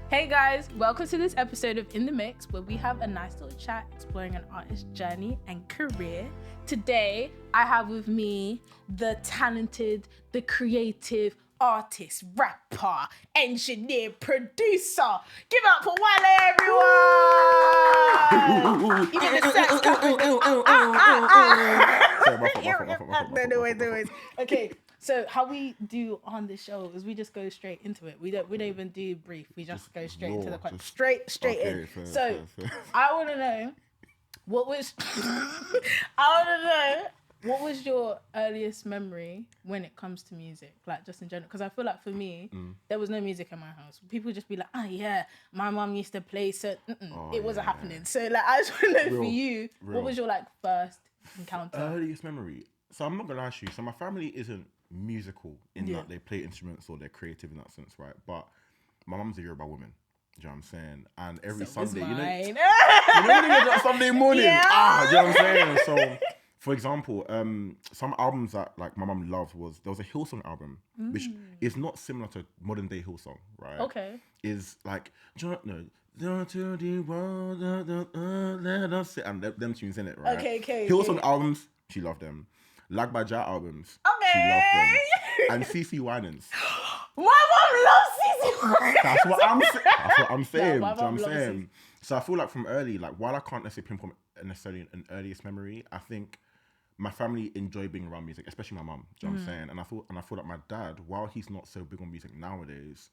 Hey guys, welcome to this episode of In the Mix, where we have a nice little chat exploring an artist's journey and career. Today, I have with me the talented, the creative artist, rapper, engineer, producer. Give up for Wale, everyone! You did the sex. No worries. Okay. So how we do on the show is we just go straight into it. We don't even do brief. We just go straight into the point. Straight in. Fair. I want to know what was what was your earliest memory when it comes to music, like just in general? Because I feel like for me, there was no music in my house. People just be like, oh yeah, my mom used to play, so it wasn't happening. So like, I just want to know for you, what was your like first encounter? Earliest memory. So I'm not gonna lie to you. So my family isn't musical in that they play instruments or they're creative in that sense, right? But my mum's a Yoruba woman. Do you know what I'm saying? And every Sunday, you know when you get that Sunday morning, do you know what I'm saying? So, for example, some albums that like my mum loved there was a Hillsong album, which is not similar to modern day Hillsong, right? Okay. Is like, and them tunes in it, right? Okay. Hillsong albums, she loved them. Lagbaja albums, she loved them. And CC Winans. My mom loves CC Winans. That's what I'm saying. No, I'm saying. So I feel like from early, like while I can't necessarily pinpoint necessarily an earliest memory, I think my family enjoy being around music, especially my mum. Do you know what I'm saying? And I feel like my dad, while he's not so big on music nowadays,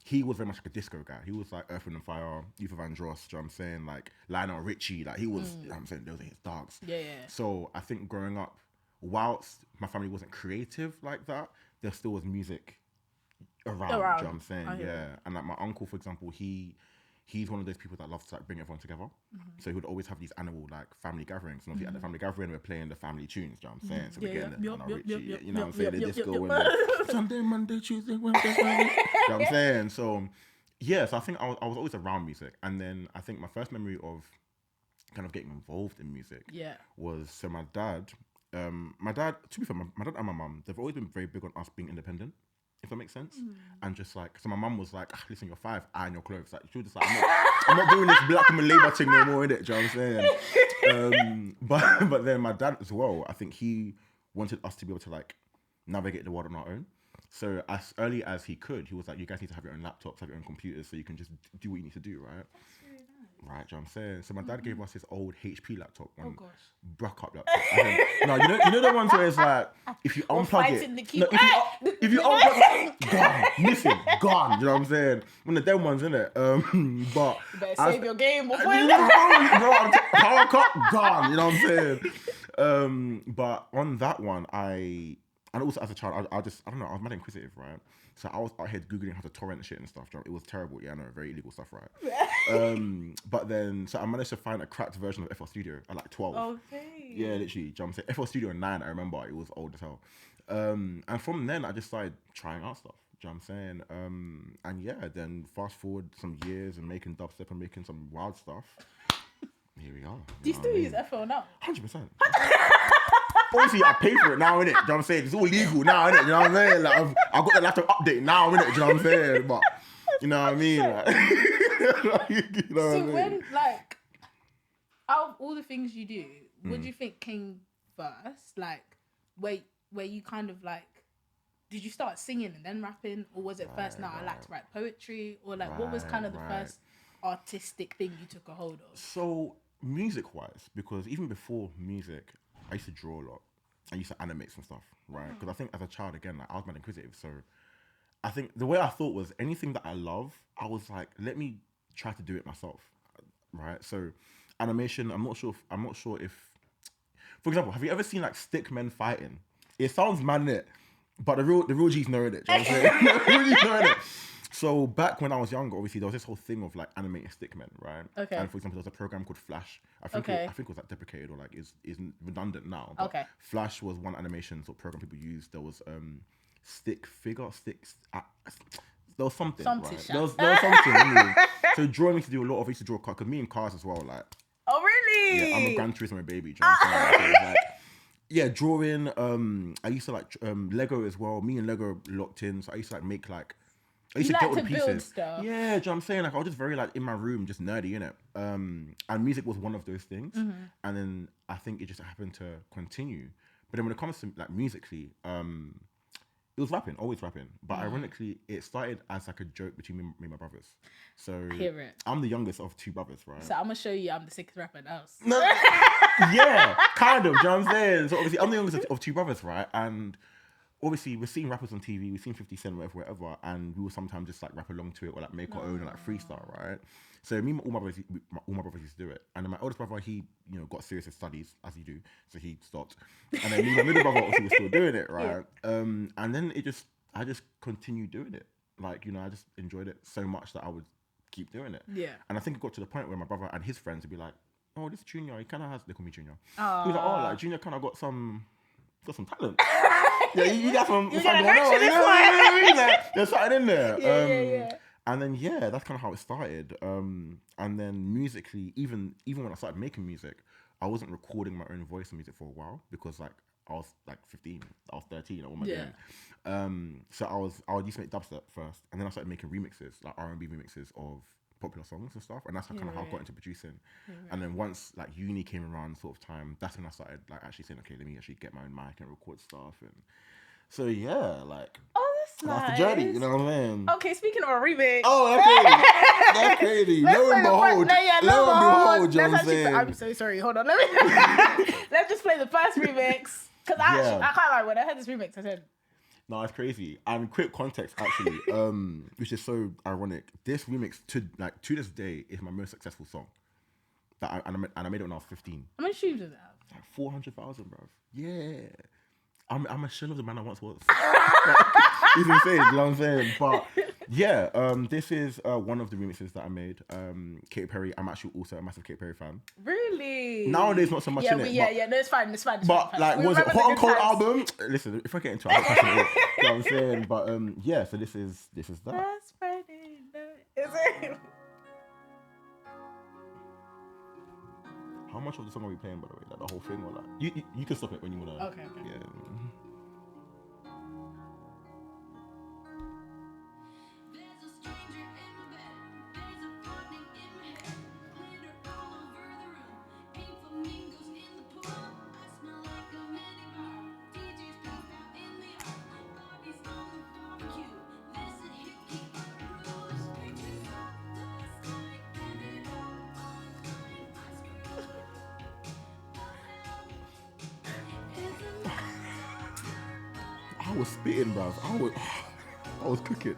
he was very much like a disco guy. He was like Earth, Wind and Fire, Luther Vandross, do you know what I'm saying? Like Lionel Richie, like he was, you know what I'm saying, those are his dogs. Yeah. So I think growing up, whilst my family wasn't creative like that, there still was music around. Do you know what I'm saying? Yeah. And like my uncle, for example, he's one of those people that loves to like bring everyone together. So he would always have these annual like family gatherings. And obviously at the family gathering, we're playing the family tunes. Do you know what I'm saying? So we're getting the Richie, you know what I'm saying? The disco and the Sunday, Monday, Tuesday, Wednesday, Friday. You know what I'm saying? So yeah, so I think I was always around music. And then I think my first memory of kind of getting involved in music was, so my dad, to be fair, my dad and my mum, they've always been very big on us being independent, if that makes sense. And just like, so my mum was like, listen, you're 5, iron your clothes. Like, she was just like, I'm not doing this black woman labour thing no more, innit? Do you know what I'm saying? But then my dad as well, I think he wanted us to be able to like navigate the world on our own. So as early as he could, he was like, you guys need to have your own laptops, have your own computers, so you can just do what you need to do, right? Right, do you know what I'm saying? So my dad gave us his old HP laptop, one Bruck-up laptop. No, you know the ones where it's like, if you unplug it, if you unplug it, gone, missing, gone. You know what I'm saying? One of them ones, innit? But you better save your game before you power cut, gone. You know what I'm saying? But on that one, and also as a child, I don't know, I was mad inquisitive, right? So I was out here Googling how to torrent shit and stuff. It was terrible. Yeah, I know, very illegal stuff, right? But then, so I managed to find a cracked version of FL Studio at like 12. Okay. Yeah, literally. Do you know what I'm saying? FL Studio 9, I remember, it was old as hell. And from then, I just started trying out stuff. Do you know what I'm saying? And yeah, then fast forward some years and making dubstep and making some wild stuff. Here we are. Do you still use FL now? 100%. Obviously, I pay for it now, innit? Do you know what I'm saying? It's all legal now, innit? You know what I'm saying? Like, I've got the laptop update now, innit? Do you know what I'm saying? But, you know what I mean? Like, you know so when, like, out of all the things you do, what do you think came first? Like, where you kind of like, did you start singing and then rapping? Or was it first, I like to write poetry? Or like, what was kind of the first artistic thing you took a hold of? So, music-wise, because even before music, I used to draw a lot. I used to animate some stuff, right? Because I think as a child, again, like, I was mad inquisitive. So I think the way I thought was anything that I love, I was like, let me try to do it myself, right? So animation, I'm not sure if, for example, have you ever seen like stick men fighting? It sounds mad, innit? But the real G's know it. Do you know what I'm saying? The real G's know it. So back when I was younger, obviously there was this whole thing of like animating stickmen, right? Okay. And for example, there was a program called Flash. I think it was like deprecated or like is redundant now. But Flash was one animation sort of program people used. There was there was something. Right? There was something. Anyway. So drawing used to do a lot of. I used to draw cars, because me and cars as well. Like. Oh really? Yeah, I'm a Gran Turismo baby. Do you know what I'm saying? So like, yeah, drawing. I used to like Lego as well. Me and Lego locked in. So I used to like make like I used You to like get all to the build pieces. stuff. Yeah, do you know what I'm saying? Like I was just very like in my room, just nerdy, innit? And music was one of those things. And then I think it just happened to continue. But then when it comes to like musically, it was rapping, always rapping. But ironically, it started as like a joke between me and my brothers. So I hear it. I'm the youngest of two brothers, right? So I'm gonna show you I'm the sickest rapper in the house. No, yeah, kind of. Do you know what I'm saying? So obviously, I'm the youngest of two brothers, right? And obviously, we're seeing rappers on TV, we've seen 50 Cent, whatever, and we will sometimes just like rap along to it or like make our own and like freestyle, right? So me, and all my brothers used to do it, and then my oldest brother, he got serious in studies as you do, so he stopped, and then me, and my middle brother, obviously was still doing it, right? Yeah. And then I just continued doing it, like I just enjoyed it so much that I would keep doing it. Yeah. And I think it got to the point where my brother and his friends would be like, "Oh, this Junior, he kind of has." They call me Junior. He was like, "Oh, like Junior kind of got some talent." Yeah, you got some. You gotta nurture this one. Like, there's something in there. Yeah. And then that's kind of how it started. And then musically, even when I started making music, I wasn't recording my own voice in music for a while because like I was like 15, I was 13, what am I doing? So I used to make dubstep first, and then I started making remixes, like R&B remixes of popular songs and stuff, and that's kind of how I got into producing. And then once like uni came around, sort of time, that's when I started like actually saying, okay, let me actually get my own mic and record stuff. And so like, that's nice. The journey, you know what I mean? Okay, speaking of a remix. Oh, that's crazy. Lo and behold, you know what I'm saying? I'm so sorry. Hold on, let's just play the first remix because I can't lie. When I heard this remix, I said, no, it's crazy. And quick context, actually, which is so ironic. This remix to this day is my most successful song. And I made it when I was 15. How many streams does it have? Like 400,000, bro. Yeah, I'm a shell of the man I once was. It's insane, you know what I'm saying? But yeah, this is one of the remixes that I made. Katy Perry. I'm actually also a massive Katy Perry fan. Really? Nowadays, not so much in it. Yeah. No, it's fine. But like, was it Hot and Cold album? Listen, if I get into it, I'm passionate. You know what I'm saying? But so this is that. That's Friday night. Is it? How much of the song are we playing, by the way? Like the whole thing, or like you can stop it when you wanna. Okay. Yeah. I was spitting, bruv. I was cooking.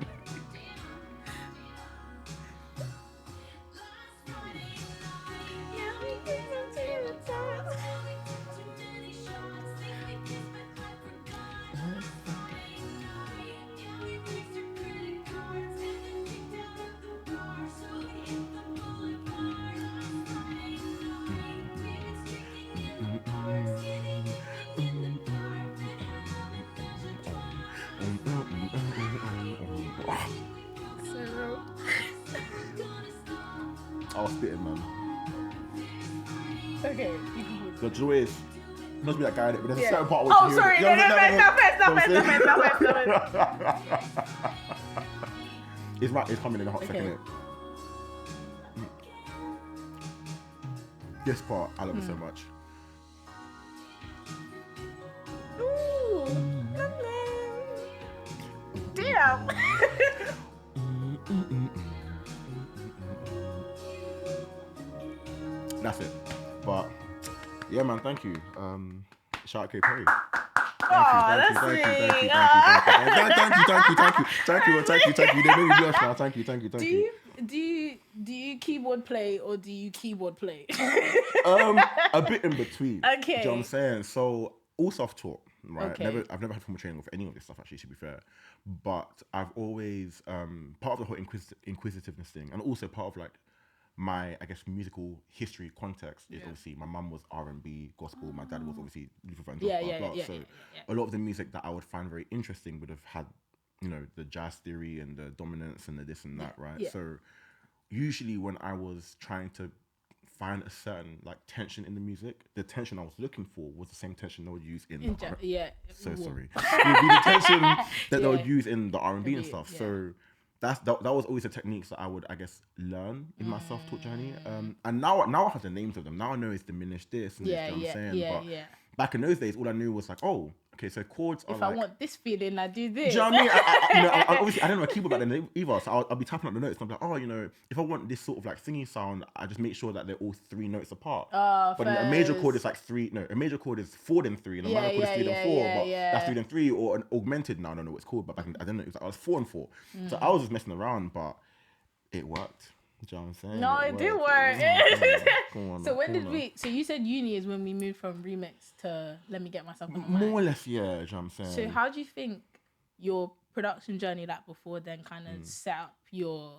I was spitting, man. Okay, you can. The joy is, must be that guy, but there's a certain part where you sorry, no, It's right, it's coming in a hot second. Innit? This part, I love it so much. Ooh, damn. That's it. But yeah, man, thank you. Shout out Katy Perry. Thank you. They made me blush now. Thank you. Do you keyboard play or do you keyboard play? A bit in between. Okay. Do you know what I'm saying? So all self-taught, right? Okay. I've never had formal training with any of this stuff, actually, to be fair. But I've always part of the whole inquisitiveness thing, and also part of like my, I guess, musical history context is obviously my mum was R&B, gospel. My dad was obviously Luther Vandross. So a lot of the music that I would find very interesting would have had, the jazz theory and the dominance and the this and that, right? Yeah. So usually when I was trying to find a certain like tension in the music, the tension I was looking for was the same tension they would use in the sorry. It would be the tension that they would use in the R&B and stuff. Yeah. So that was always the techniques that I would, I guess, learn in my self-taught journey. And now I have the names of them. Now I know it's diminished this and this, you know what I'm saying? But back in those days, all I knew was like, oh, okay, so chords are if I want this feeling, I do this. Do you know what I mean? I obviously, I didn't know a keyboard back then either, so I'll be tapping up the notes and I'm like, oh, you know, if I want this sort of like singing sound, I just make sure that they're all 3 notes apart. But a major chord is like a major chord is 4 then 3, and a minor chord is 3 then 4, but that's 3 then 3, or an augmented, now I don't know what it's called, but back in, I don't know, it was, I was 4 and 4. So I was just messing around, but it worked. Do you know what I'm saying? No, it did work. Come on, so when did we? So you said uni is when we moved from remix to let me get myself on my more or mind. less, yeah. Do you know what I'm saying? So how do you think your production journey, like before then, kind of set up your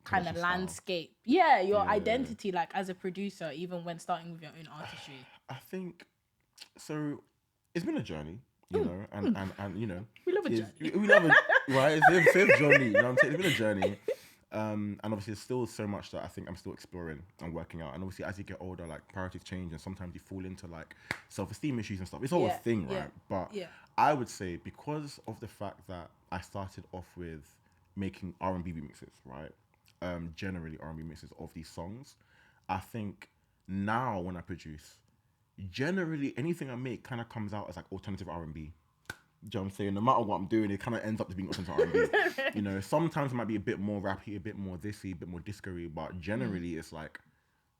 kind of landscape? Yeah, your identity, like as a producer, even when starting with your own artistry. I think so. It's been a journey, you know, and you know, we love a journey. We love it, right? It's a journey. You know what I'm saying? It's been a journey. And obviously there's still so much that I think I'm still exploring and working out. And obviously as you get older, like priorities change and sometimes you fall into like self-esteem issues and stuff. It's all a thing, right? But I would say because of the fact that I started off with making R&B remixes, right? Generally R&B mixes of these songs. I think now when I produce, generally anything I make kind of comes out as like alternative R&B. Do you know what I'm saying? No matter what I'm doing, it kind of ends up being alternative R&B. You know, sometimes it might be a bit more rappy, a bit more thisy, a bit more disco-y, but generally it's like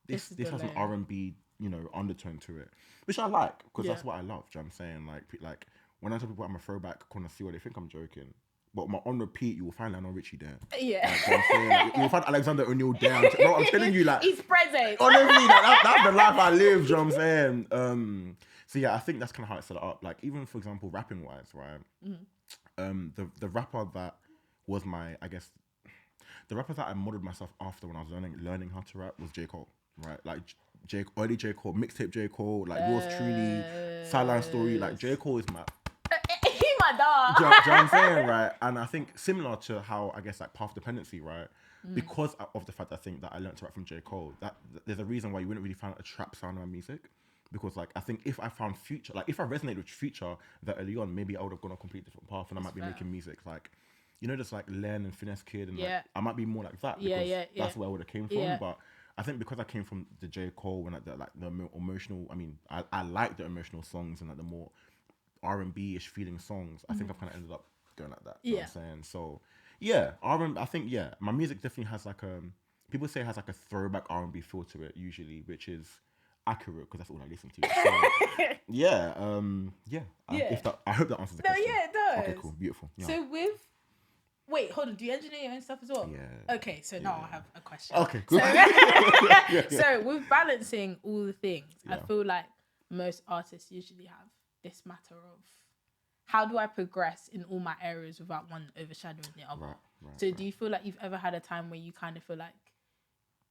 this has an R&B, you know, undertone to it, which I like because that's what I love. Do you know what I'm saying? Like when I tell people I'm a throwback connoisseur, they think I'm joking. But on repeat, you will find Lionel Richie there. Yeah. Like, you know what I'm saying? Like, you'll find Alexander O'Neal there. Bro, I'm telling you, like, he's present. Honestly, that's the life I live. Do you know what I'm saying? So yeah, I think that's kind of how it's set up. Like even for example, rapping wise, right? The rapper that was my, I guess, the rapper that I modeled myself after when I was learning how to rap was J. Cole, right? Like early J. Cole, mixtape J. Cole, like yours truly, Sideline Story. Like J. Cole is my my dog. Do you know what I'm saying, right? And I think similar to how I guess like Path Dependency, right? Because of the fact I think that I learned to rap from J. Cole, that there's a reason why you wouldn't really find a trap sound in my music. Because like I think if I found Future, like if I resonated with Future that early on, maybe I would have gone a completely different path and I might be making music like, you know, just like Len and Finesse Kid and like, I might be more like that because that's where I would have came from. But I think because I came from the J. Cole and like the emotional, I mean, I like the emotional songs and like the more R&B-ish feeling songs. I think I've kind of ended up going like that. You know what I'm saying? So yeah, I think my music definitely has like people say it has like a throwback R&B feel to it usually, which is accurate because that's all I listen to. So I hope that answers the question. Yeah, it does. Okay, cool, beautiful. Yeah. So wait, hold on. Do you engineer your own stuff as well? Yeah. Okay, so now I have a question. Okay, cool. So with balancing all the things, I feel like most artists usually have this matter of how do I progress in all my areas without one overshadowing the other. So do you feel like you've ever had a time where you kind of feel like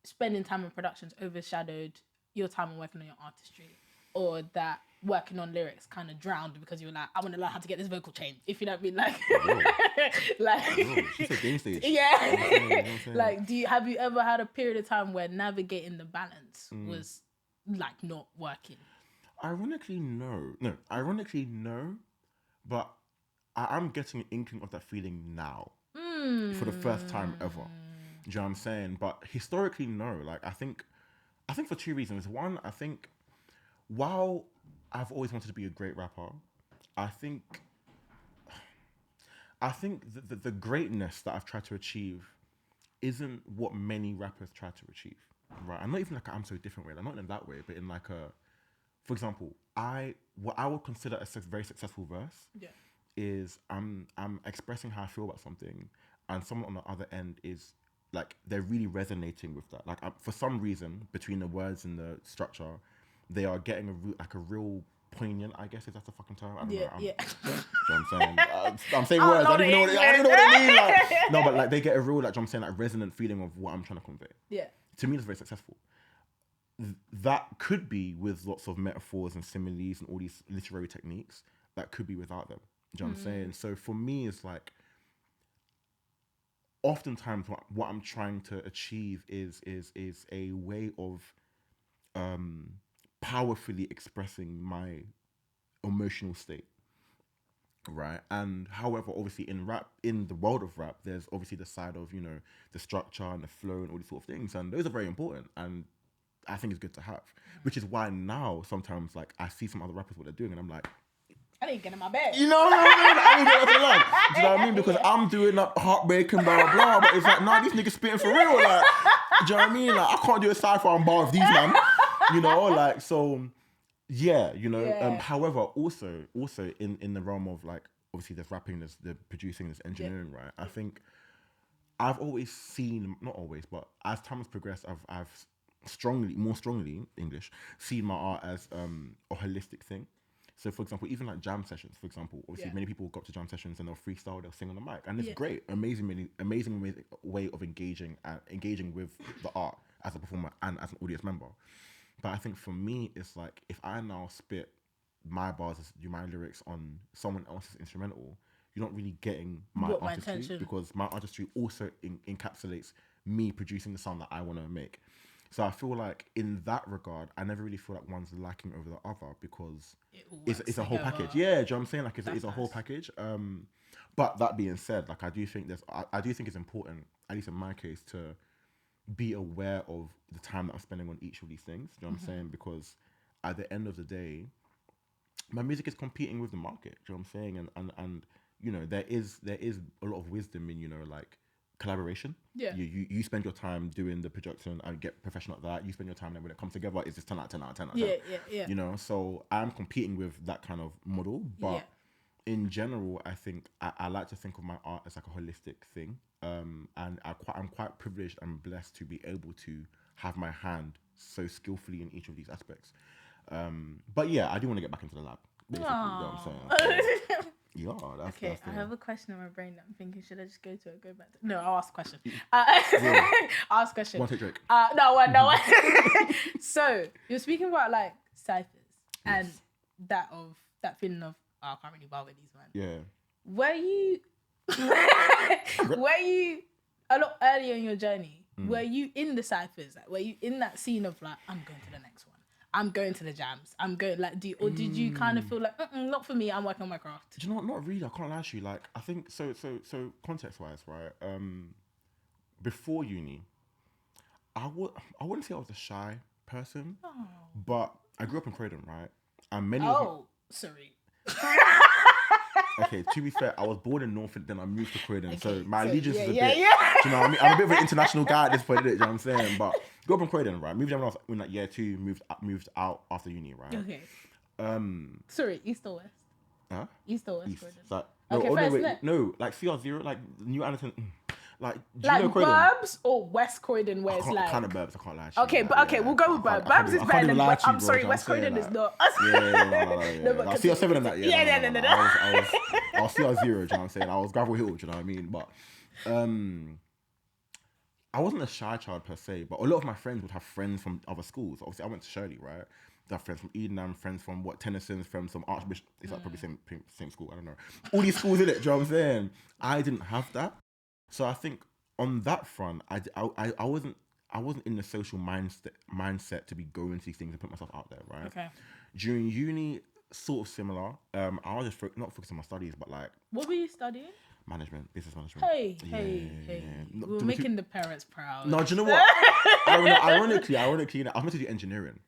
spending time in productions overshadowed your time on working on your artistry, or that working on lyrics kind of drowned because you were like, I want to learn how to get this vocal change, if you know what I mean? Like she's a game stage. Yeah. You know what I'm saying? Like have you ever had a period of time where navigating the balance was like not working? Ironically, no, but I am getting an inkling of that feeling now for the first time ever. Do you know what I'm saying? But historically, no. Like I think for 2 reasons. One, I think while I've always wanted to be a great rapper, I think the greatness that I've tried to achieve isn't what many rappers try to achieve, right? I'm not even like I'm so different way. I'm not in that way, but in like for example, what I would consider a very successful verse is I'm expressing how I feel about something, and someone on the other end is like they're really resonating with that. Like for some reason, between the words and the structure, they are getting a real poignant, I guess, if that's a fucking term. I don't know. You know what I'm saying? I'm saying words. I don't even know what they mean. Like, no, but like they get a real, like I'm saying, like resonant feeling of what I'm trying to convey. Yeah. To me, that's very successful. That could be with lots of metaphors and similes and all these literary techniques. That could be without them. Do you know what I'm saying? So for me, it's like oftentimes what I'm trying to achieve is a way of powerfully expressing my emotional state. right? And however, obviously in rap, in the world of rap, there's obviously the side of, the structure and the flow and all these sort of things, and those are very important, and I think it's good to have, which is why now sometimes like I see some other rappers what they're doing and I'm like, I didn't get in my bed. you know what I mean? I didn't get off the line. Do you know what I mean? Because I'm doing up heartbreaking, blah, blah, blah. But it's like, nah, these niggas spitting for real. Like, do you know what I mean? Like, I can't do a cypher on bar with these, man. Like, so, yeah, however, also in the realm of, like, obviously there's rapping, there's the producing, there's engineering, right? I think I've always seen, not always, but as time has progressed, I've more strongly, English, seen my art as a holistic thing. So, for example, even like jam sessions, for example, obviously many people go up to jam sessions and they'll freestyle, they'll sing on the mic, and it's great, amazing way of engaging with the art as a performer and as an audience member. But I think for me, it's like if I now spit my bars, do my lyrics on someone else's instrumental, you're not really getting my artistry, because my artistry also encapsulates me producing the sound that I want to make. So I feel like in that regard, I never really feel like one's lacking over the other, because it's a whole package. Yeah, do you know what I'm saying? Like it's a whole package. But that being said, like I do think it's important, at least in my case, to be aware of the time that I'm spending on each of these things. Do you know what I'm saying? Because at the end of the day, my music is competing with the market. Do you know what I'm saying? And there is a lot of wisdom in like collaboration. Yeah. You spend your time doing the production and get professional at that. You spend your time, then when it comes together, it's just 10 out of 10 out of 10 out of 10. Yeah. So I'm competing with that kind of model. But in general, I think I like to think of my art as like a holistic thing. And I'm quite privileged and blessed to be able to have my hand so skillfully in each of these aspects. But yeah, I do want to get back into the lab, basically. You know what I'm saying? So, yeah, that's okay. I have a question in my brain that I'm thinking, should I just go to it, go back to it? No, I'll ask a question. I'll ask a question. One take Drake. No. So you're speaking about like ciphers and that feeling of, I can't really bother these, man. Yeah. Were you a lot earlier in your journey? Were you in the ciphers? Like, were you in that scene of like, I'm going to the next one, I'm going to the jams, I'm going, like, did you kind of feel like, not for me, I'm working on my craft? Do you know what? Not really. I can't lie to you. Like, I think so context wise, right? Before uni, I wouldn't say I was a shy person, but I grew up in Croydon, right? And many. Sorry. Okay, to be fair, I was born in Norfolk, then I moved to Croydon. Okay, so my allegiance is a bit. Yeah. Do you know what I mean? I'm a bit of an international guy at this point, do you know what I'm saying? But grew up in Croydon, right? Moved down when I was in like year 2, moved out after uni, right? Okay. Sorry, East or West? Huh? East or West East. Croydon? So, no, like CR0, like New Anderton. Like, do like you know Croydon? Burbs or West Croydon, where it's like kind of Burbs, I can't lie to you. Okay, but okay, we'll go with Burbs. Burbs is better than West. I'm sorry, West Croydon is not. No, but CR7 and that, no. I was CR0, do you know what I'm saying? I was Gravel Hill, do you know what I mean? But I wasn't a shy child per se, but a lot of my friends would have friends from other schools. Obviously, I went to Shirley, right? I have friends from Edenham, friends from Tennyson's, friends from Archbishop. Is that probably same school? I don't know. All these schools in it, do you know what I'm saying? I didn't have that. So I think on that front, I wasn't in the social mindset to be going to these things and put myself out there, right? Okay. During uni, sort of similar. I was just not focused on my studies, but like. What were you studying? Management, business management. Hey. We're making the parents proud. No, do you know what? Ironically, I was meant to do engineering.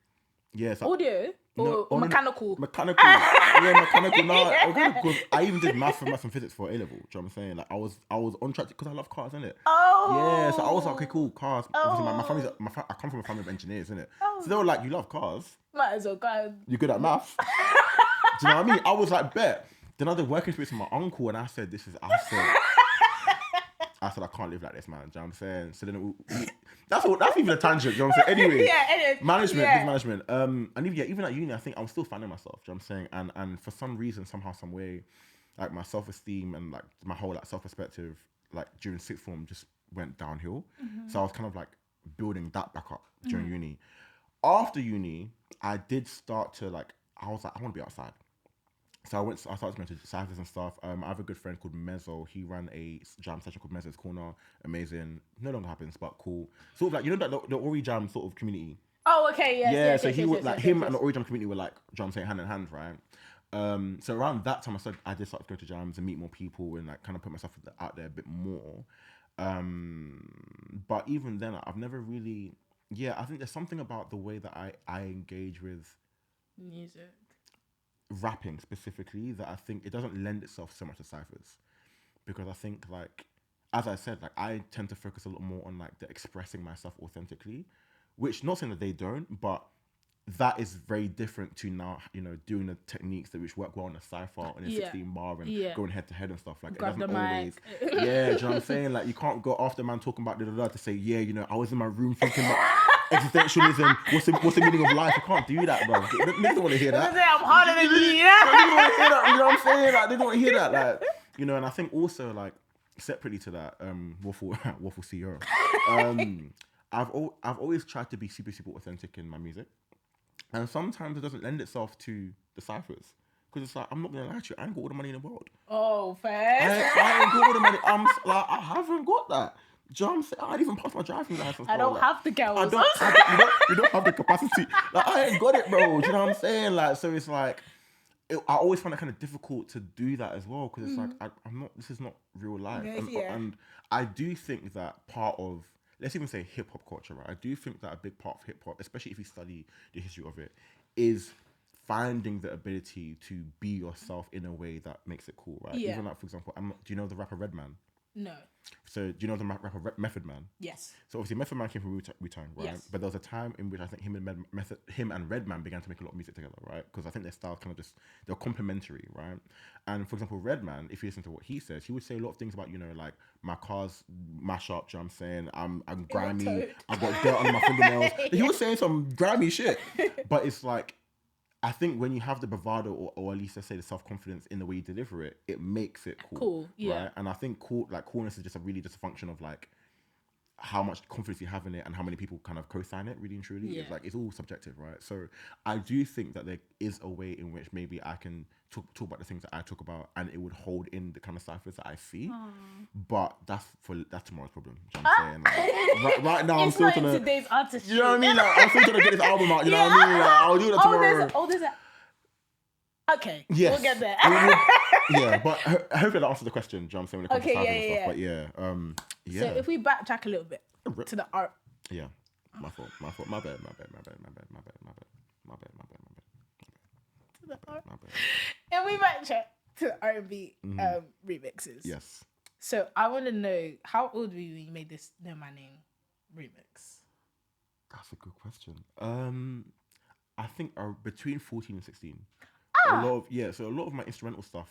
Yes. Audio? Or mechanical? Mechanical. Yeah, mechanical. No, because I even did maths and physics for A-level. Do you know what I'm saying? Like, I was on track because I love cars, innit? Oh. Yeah, so I was like, okay, cool, cars. Obviously, I come from a family of engineers, innit? So they were like, you love cars? Might as well go. You good at maths? Do you know what I mean? I was like, bet. Then I did working experience with my uncle, and I said, I can't live like this, man. Do you know what I'm saying? So then that's even a tangent. Do you know what I'm saying? Anyway, management, business management. And even at uni, I think I was still finding myself. Do you know what I'm saying? And for some reason, somehow, some way, like my self-esteem and like my whole like self-perspective, like during sixth form, just went downhill. Mm-hmm. So I was kind of like building that back up during uni. After uni, I did start to like. I was like, I want to be outside. So I started going to ciphers and stuff. I have a good friend called Mezzo. He ran a jam session called Mezzo's Corner. Amazing. No longer happens, but cool. Sort of like, you know, that the Ori Jam sort of community. Oh, okay, yes. So he would like him and the Ori Jam community were like, do you know what I'm saying, hand in hand, right? So around that time, I did start to go to jams and meet more people and like kind of put myself out there a bit more. But even then, I've never really. Yeah, I think there's something about the way that I engage with music, rapping specifically, that I think it doesn't lend itself so much to ciphers, because I think, like, as I said, like I tend to focus a lot more on like the expressing myself authentically, which, not saying that they don't, but that is very different to now, doing the techniques that which work well on a cipher and a 16 bar and going head to head and stuff. Like, grab it doesn't always. mic. Yeah, do you know what I'm saying? Like, you can't go after man talking about to say, yeah, I was in my room thinking about existentialism. What's the meaning of life? You can't do that, bro. Niggas don't want to hear that. I'm harder than you. Niggas don't want to hear that. You know what I'm saying? Like, they don't want to hear that. Like, and I think also, like, separately to that, Waffle CEO. I've always tried to be super, super authentic in my music. And sometimes it doesn't lend itself to the ciphers. Because it's like, I'm not going to lie to you, I ain't got all the money in the world. Oh, fair. I ain't got all the money. I haven't got that. Do you know what I'm saying? I didn't even pass my driving license. I don't have the girls. You don't have the capacity. Like, I ain't got it, bro. Do you know what I'm saying? Like, so it's like, I always find it kind of difficult to do that as well. Because it's like, this is not real life. And I do think that part of, let's even say hip hop culture, right? I do think that a big part of hip hop, especially if you study the history of it, is finding the ability to be yourself in a way that makes it cool, right? Yeah. Even like, for example, do you know the rapper Redman? No. So do you know the rapper Method Man? Yes. So obviously Method Man came from Wu-Tang, right? Yes. But there was a time in which I think him and Redman began to make a lot of music together, right? Because I think their style kind of they're complementary, right? And for example, Redman, if you listen to what he says, he would say a lot of things about, like, my car's mash up, do you know what I'm saying? I'm grimy, I've got dirt under my fingernails. He was saying some grimy shit. But it's like, I think when you have the bravado or at least, let's say, the self-confidence in the way you deliver it, it makes it cool. Yeah. Right? And I think coolness is just a function of like how much confidence you have in it and how many people kind of co-sign it, really and truly. Yeah. It's all subjective, right? So I do think that there is a way in which maybe I can talk about the things that I talk about and it would hold in the kind of ciphers that I see. But that's tomorrow's problem. You know what I'm saying? Like, right now, I'm still trying to... today's artistry. You know what I mean? Like, I'm still trying to get this album out, you know what I mean? Like, I'll do that tomorrow. There's okay, yes. We'll get there. Yeah, but hopefully that answers the question, do you know what I'm saying, when it comes to ciphers and stuff. But yeah. So if we backtrack a little bit to the art. Yeah, my fault. My bad. To the art. If we backtrack to the R&B remixes. Yes. So I want to know, how old were you when you made this Know My Name remix? That's a good question. I think between 14 and 16. So a lot of my instrumental stuff.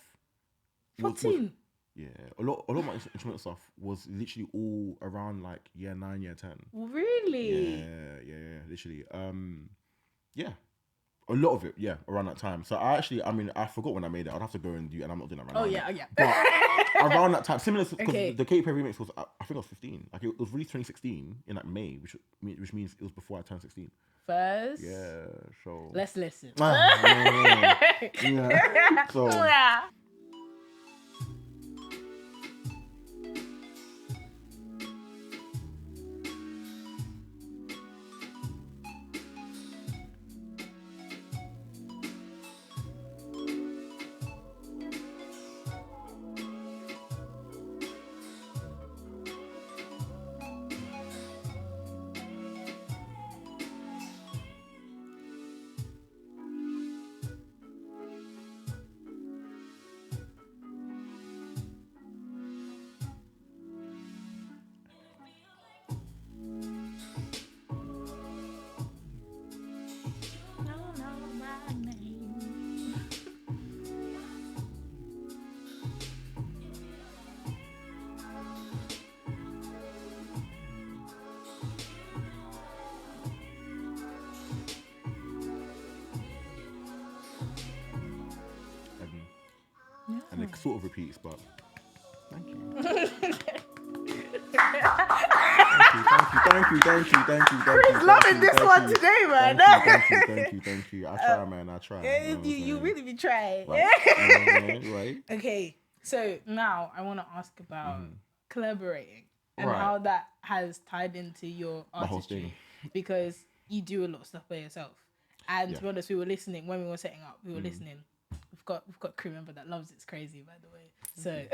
14? Yeah, a lot of my instrumental stuff was literally all around like year 9, year 10. Really? Yeah, literally. Yeah, a lot of it, around that time. So I forgot when I made it. I'd have to go and do, and I'm not doing that right now. Yeah. But around that time, similar, because the Katy Perry remix was, I think I was 15. Like, it was released 2016 in like May, which means it was before I turned 16. First, yeah. So let's listen. Yeah. So. Yeah. And it sort of repeats, but thank you. Thank you. Chris loving this one today, man. Thank you. I try, man. I try. You really be trying. Right. Okay, so now I want to ask about collaborating and how that has tied into your artistry, because you do a lot of stuff by yourself. And to be honest, when we were setting up, we were listening. we've got a crew member that loves It's Crazy, by the way. So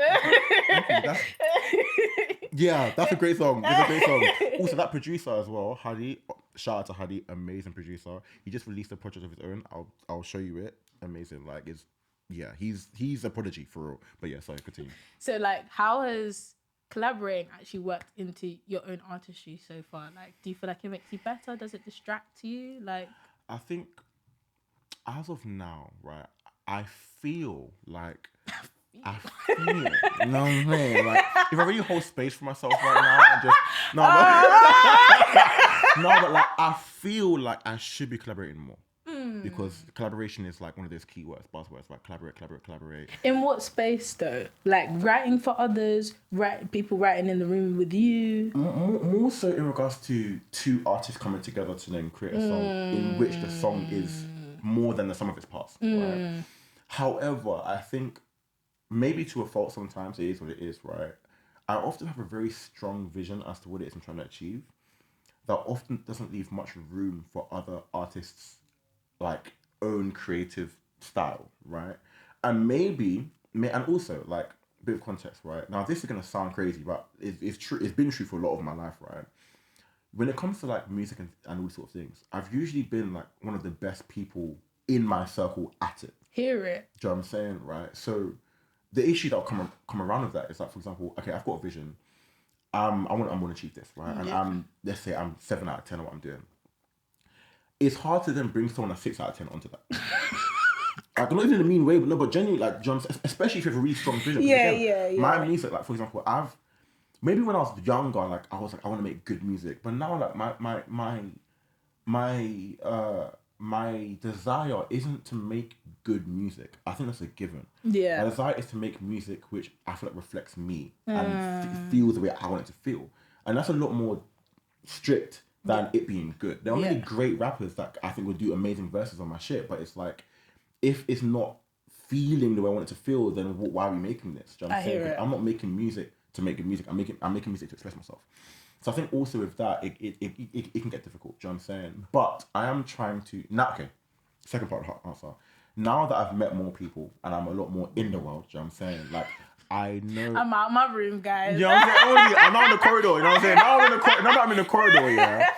yeah, that's a great song. It's a great song. Also, that producer as well, Hadi. Shout out to Hadi, amazing producer. He just released a project of his own. I'll show you it. Amazing. Like he's a prodigy for real. But yeah, sorry, continue. So like, how has collaborating actually worked into your own artistry so far? Like, do you feel like it makes you better? Does it distract you? Like, I think as of now, right, I feel like I feel, you know what I'm saying? Like, if I really hold space for myself right now, and just but like I feel like I should be collaborating more because collaboration is like one of those keywords, buzzwords, like collaborate. In what space though? Like writing for others, people writing in the room with you. More so in regards to two artists coming together to then create a song in which the song is more than the sum of its parts. Right? However, I think maybe to a fault sometimes it is what it is, right? I often have a very strong vision as to what it is I'm trying to achieve that often doesn't leave much room for other artists' like own creative style, right? And and also like a bit of context, right? Now this is gonna sound crazy, but it's true. It's been true for a lot of my life, right? When it comes to like music and all sorts of things, I've usually been like one of the best people in my circle at it. Hear it. Do you know what I'm saying, right? So the issue that'll come around with that is like, for example, okay, I've got a vision. I want to achieve this, right? And let's say I'm 7 out of 10 at what I'm doing. It's hard to then bring someone a 6 out of 10 onto that. Like, not even in a mean way, but no, but genuinely, like, John, especially if you have a really strong vision. Yeah. My music, like, for example, maybe when I was younger, like, I was like, I want to make good music, but now, like, my desire isn't to make good music. I think that's a given. Yeah. My desire is to make music which I feel like reflects me and feels the way I want it to feel. And that's a lot more strict than it being good. There are many great rappers that I think would do amazing verses on my shit, but it's like, if it's not feeling the way I want it to feel, then why are we making this? Do you know what I'm saying? I'm not making music to make good music. I'm making music to express myself. So I think also with that, it can get difficult. Do you know what I'm saying? But I am trying to now. Okay, second part of the answer. Now that I've met more people and I'm a lot more in the world, do you know what I'm saying? Like I know I'm out my room, guys. You know what I'm saying? I'm not in the corridor. You know what I'm saying? Now that I'm in the corridor, yeah.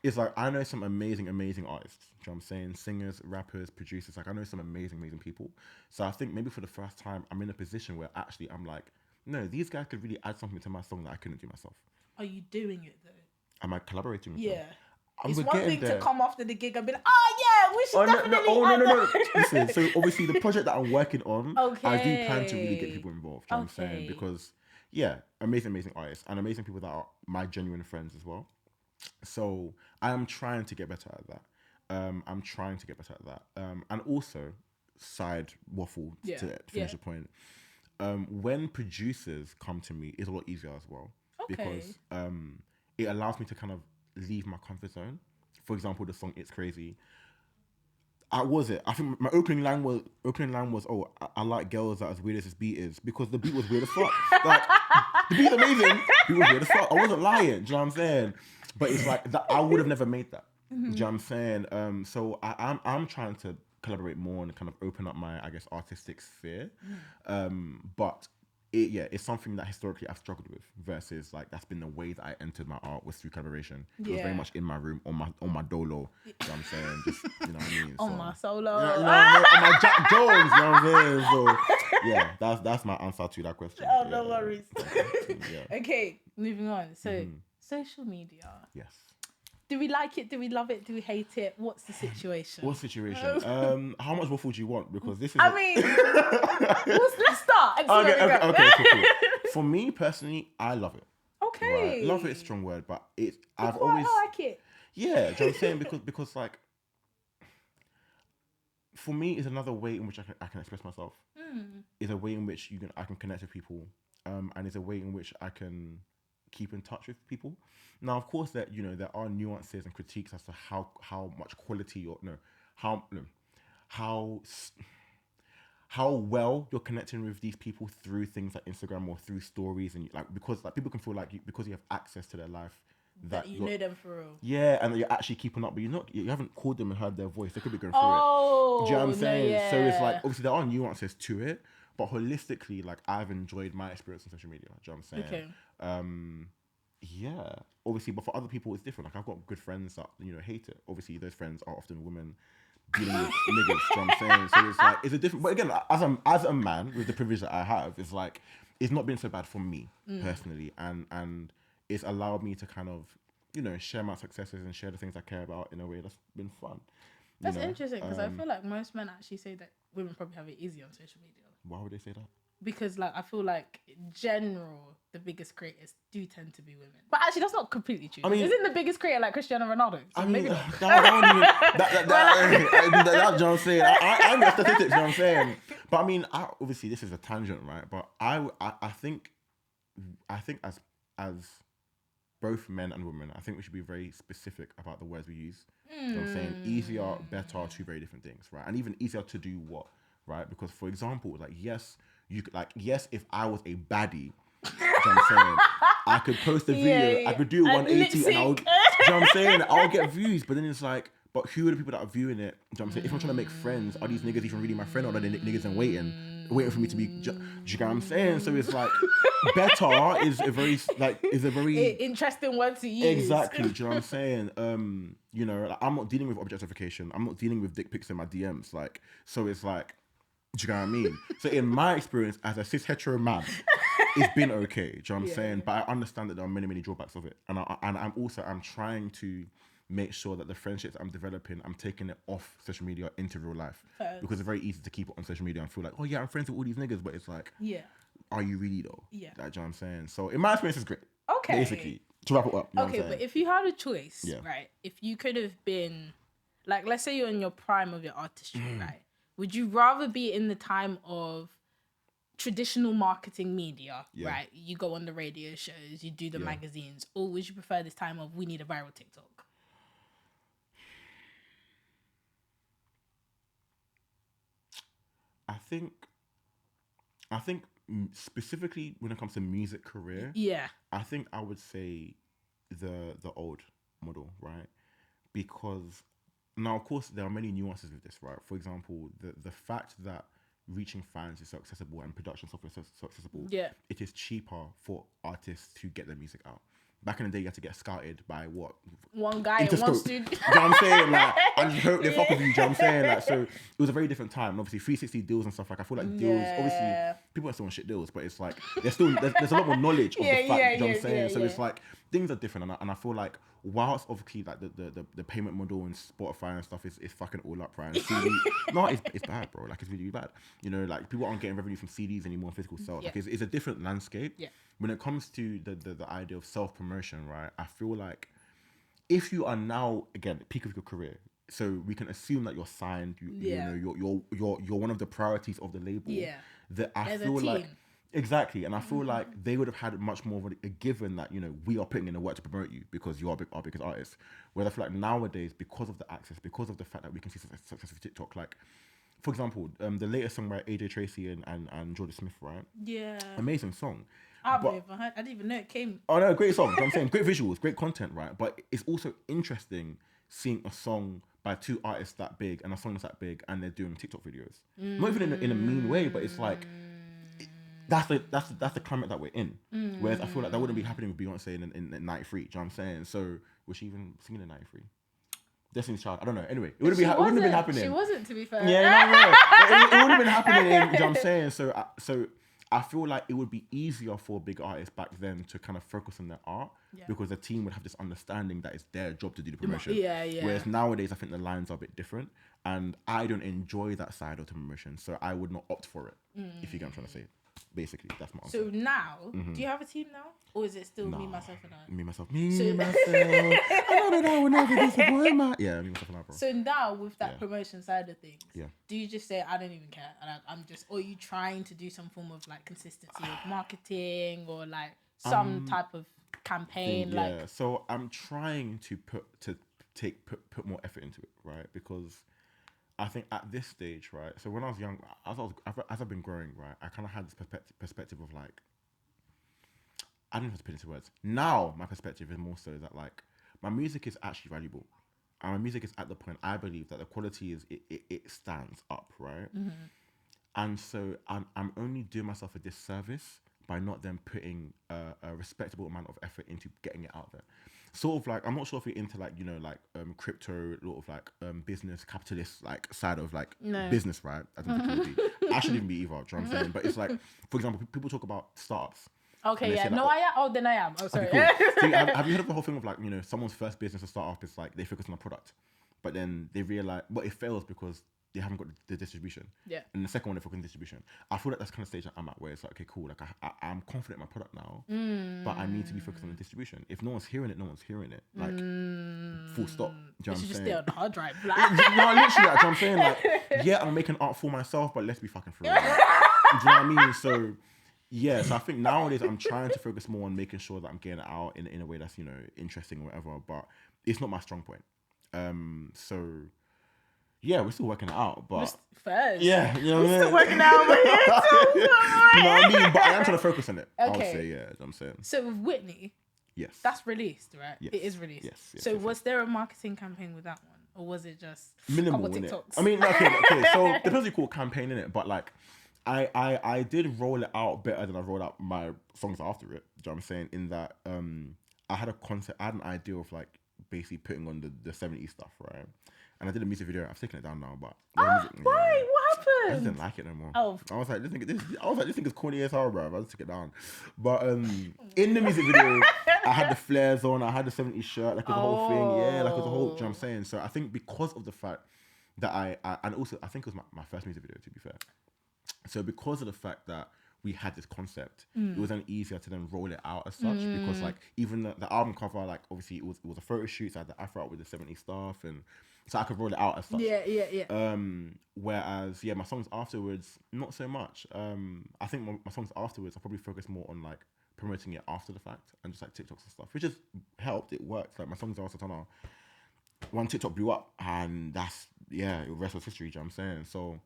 It's like I know some amazing artists. Do you know what I'm saying? Singers, rappers, producers. Like I know some amazing people. So I think maybe for the first time, I'm in a position where actually I'm like, no, these guys could really add something to my song that I couldn't do myself. Are you doing it though? Am I collaborating with them? Yeah. It's one thing to come after the gig and be like, oh yeah, we should definitely no. Listen, so obviously the project that I'm working on, I do plan to really get people involved. You know what I'm saying? Because yeah, amazing artists and amazing people that are my genuine friends as well. So I am trying to get better at that. And also, side waffle to finish the point. When producers come to me, it's a lot easier as well. Because it allows me to kind of leave my comfort zone. For example, the song "It's Crazy." I think my opening line was, "Oh, I like girls that as weird as this beat is," because the beat was weird as fuck. Like the beat's amazing, the beat was weird as fuck. I wasn't lying. Do you know what I'm saying? But it's like that. I would have never made that. Do you know what I'm saying? So I'm trying to collaborate more and kind of open up my, I guess, artistic sphere. But it's something that historically I've struggled with versus like that's been the way that I entered my art was through collaboration. It was very much in my room on my dolo. You know what I'm saying? Just, you know what I mean? On my solo. On my Jack Jones, you know what I'm saying? So yeah, that's my answer to that question. Oh, no worries. Okay, moving on. So social media. Yes. Do we like it? Do we love it? Do we hate it? What's the situation? How much waffle do you want? Because this is. Let's start. Okay, cool. For me personally, I love it. Okay. Right? Love it is a strong word, but I've always like it. Yeah, do you know what I'm saying? Because like, for me, it's another way in which I can express myself. It's a way in which I can connect with people, and it's a way in which I can keep in touch with people. Now, of course, there are nuances and critiques as to how much quality how well you're connecting with these people through things like Instagram or through stories, and because like people can feel like because you have access to their life, that you know them for real. Yeah, and you're actually keeping up, but you haven't called them and heard their voice. They could be going through it. Do you know what I'm saying? Yeah. So it's like, obviously there are nuances to it, but holistically, like, I've enjoyed my experience on social media. Do you know what I'm saying? Okay. Yeah, obviously, but for other people it's different. Like, I've got good friends that hate it. Obviously, those friends are often women dealing with niggas. Do you know what I'm saying? So it's like, it's a different. But again, as a man with the privilege that I have, it's like, it's not been so bad for me personally, and it's allowed me to kind of share my successes and share the things I care about in a way that's been fun. That's interesting, because I feel like most men actually say that women probably have it easy on social media. Why would they say that? Because, like, I feel like in general, the biggest creators do tend to be women. But actually, that's not completely true. I mean, isn't the biggest creator like Cristiano Ronaldo? So I mean, maybe not. You know what I'm saying? I'm the statistics, you know what I'm saying? But I mean, obviously, this is a tangent, right? But I think as both men and women, I think we should be very specific about the words we use. You know what I'm saying? Easier, better are two very different things, right? And even easier to do what, right? Because, for example, like, yes, if I was a baddie, you know what I'm saying, I could post a video, I could do 180 and you know what I'm saying? I'll get views, but then it's like, but who are the people that are viewing it? You know what I'm saying? If I'm trying to make friends, are these niggas even really my friend, or are they niggas in waiting for me to be, do you know what I'm saying? So it's like, better is a very interesting word to use. Exactly, do you know what I'm saying? Like, I'm not dealing with objectification. I'm not dealing with dick pics in my DMs. Like, so it's like, do you know what I mean? So in my experience as a cis hetero man, it's been okay. Do you know what I'm saying? But I understand that there are many, many drawbacks of it, and I'm trying to make sure that the friendships I'm developing, I'm taking it off social media into real life. Because it's very easy to keep it on social media and feel like, oh yeah, I'm friends with all these niggas, but it's like, are you really though? Yeah. Like, do you know what I'm saying? So in my experience, it's great. Okay. Basically, to wrap it up. You know okay, but if you had a choice, right? If you could have been, like, let's say you're in your prime of your artistry, right? Would you rather be in the time of traditional marketing media, right? You go on the radio shows, you do the magazines, or would you prefer this time of we need a viral TikTok? I think specifically when it comes to music career, I think I would say the old model, right? Because now, of course, there are many nuances with this, right? For example, the fact that reaching fans is so accessible and production software is so accessible, it is cheaper for artists to get their music out. Back in the day, you had to get scouted by what? One guy in one studio. Do you know what I'm saying? Like, and you hope they fuck with you, do you know what I'm saying? Like, so it was a very different time. And obviously, 360 deals and stuff, like, I feel like deals, obviously, people are still on shit deals, but it's like, there's a lot more knowledge of the fact, you know what I'm saying? So it's like, things are different. And I feel like, whilst obviously, like, the payment model and Spotify and stuff is fucking all up, right? And CD, no, it's bad, bro. Like, it's really, really bad. You know, like, people aren't getting revenue from CDs anymore, physical sales. Like, it's a different landscape. Yeah. When it comes to the idea of self-promotion, right, I feel like if you are now, again, peak of your career, so we can assume that you're signed, you know, you're one of the priorities of the label. Yeah. That I feel like, exactly, and I feel like they would have had much more of a given that, you know, we are putting in the work to promote you because you are our biggest artist. Whereas I feel like nowadays, because of the access, because of the fact that we can see success with TikTok, like, for example, the latest song by AJ Tracy and Jordan Smith, right? Yeah. Amazing song. I didn't even know it came. Oh no, great song. You know what I'm saying, great visuals, great content, right? But it's also interesting seeing a song by two artists that big and a song that's that big, and they're doing TikTok videos. Not even in a mean way, but it's like that's the climate that we're in. Whereas I feel like that wouldn't be happening with Beyonce in 93. Do you know what I'm saying? So was she even singing in 93? Destiny's Child. I don't know. Anyway, it wouldn't have been happening. She wasn't, to be fair. Yeah, no. It wouldn't have been happening. You know what I'm saying? So I feel like it would be easier for big artists back then to kind of focus on their art because the team would have this understanding that it's their job to do the promotion. Yeah. Whereas nowadays, I think the lines are a bit different, and I don't enjoy that side of the promotion, so I would not opt for it. If you get what I'm trying to say. Basically, that's my answer. So now, do you have a team now? Or is it still me, myself, and I? Me, myself. I know that I will never disappoint my... Yeah, me, myself, and I, bro. So now, with that promotion side of things, do you just say, I don't even care, and I'm just... Or are you trying to do some form of, like, consistency with marketing or, like, some type of campaign? So I'm trying to put more effort into it, right? Because... I think at this stage, right, so when I was young, as I've been growing, right, I kind of had this perspective of like, I don't know how to put it into words. Now my perspective is more so that like my music is actually valuable. And my music is at the point I believe that the quality is it stands up, right? And so I'm only doing myself a disservice by not then putting a respectable amount of effort into getting it out there. Sort of like, I'm not sure if you're into like, like crypto, sort of like business, capitalist like side of like business, right? I don't think it would be. I shouldn't even be either, do you know what I'm saying? But it's like, for example, people talk about startups. Okay, yeah. Like, No, I am. Oh, then I am. Oh, sorry. Okay, cool. So have you heard of the whole thing of like, someone's first business or startup is like they focus on a product, but then they realize, it fails because they haven't got the distribution. Yeah. And the second one, they focus on distribution. I feel like that's kind of stage that I'm at where it's like, okay, cool. Like I'm confident in my product now, but I need to be focused on the distribution. If no one's hearing it, no one's hearing it. Like, full stop. Do you know what I'm just saying? stay on the hard drive. No, literally, like, do you know what I'm saying? Like, yeah, I'm making art for myself, but let's be fucking for real. Like, do you know what I mean? So, yeah, so I think nowadays I'm trying to focus more on making sure that I'm getting it out in a way that's, interesting or whatever, but it's not my strong point. So yeah, we're still working it out, but first. Yeah, you know what I mean? Still working out, but you know what I mean? But I am trying to focus on it. Okay. I would say, yeah, you know what I'm saying. So with Whitney, yes. That's released, right? Yes. It is released. Yes. So was there a marketing campaign with that one? Or was it just minimal, TikToks? I mean, okay, so depends what you call campaign in it, but like I did roll it out better than I rolled out my songs after it. Do you know what I'm saying? In that I had a concept, I had an idea of like basically putting on the 70s stuff, right? And I did a music video. I've taken it down now, but why? What happened? I just didn't like it no more. Oh, I was like, this thing is corny as hell, bro. I just took it down. But in the music video, I had the flares on. I had the 70s shirt, like it was the whole thing. Yeah, like it was the whole. Do you know what I'm saying? So I think because of the fact that I and also I think it was my first music video, to be fair. So because of the fact that we had this concept, it was then easier to then roll it out as such, because like even the album cover, like obviously it was a photo shoot, so I had the afro out with the 70s stuff, and so I could roll it out as such. Yeah. Whereas my songs afterwards, not so much. I think my songs afterwards, I probably focus more on like promoting it after the fact and just like TikToks and stuff, which has helped. It works. Like my songs are also one TikTok blew up, and that's the rest was history. Do you know what I'm saying? So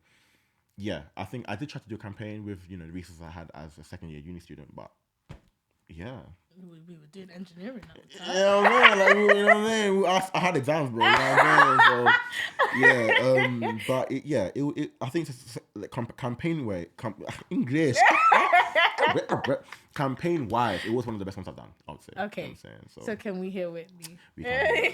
yeah, I think I did try to do a campaign with the resources I had as a second year uni student, but yeah. We were doing engineering at the time. Yeah, man, like, you know what I mean? I had exams, bro. You know what I'm saying? So, yeah, but I think it's like campaign way, English. Campaign wise, it was one of the best ones I've done, I would say. Okay. You know what I'm saying? So can we hear Whitney? We can.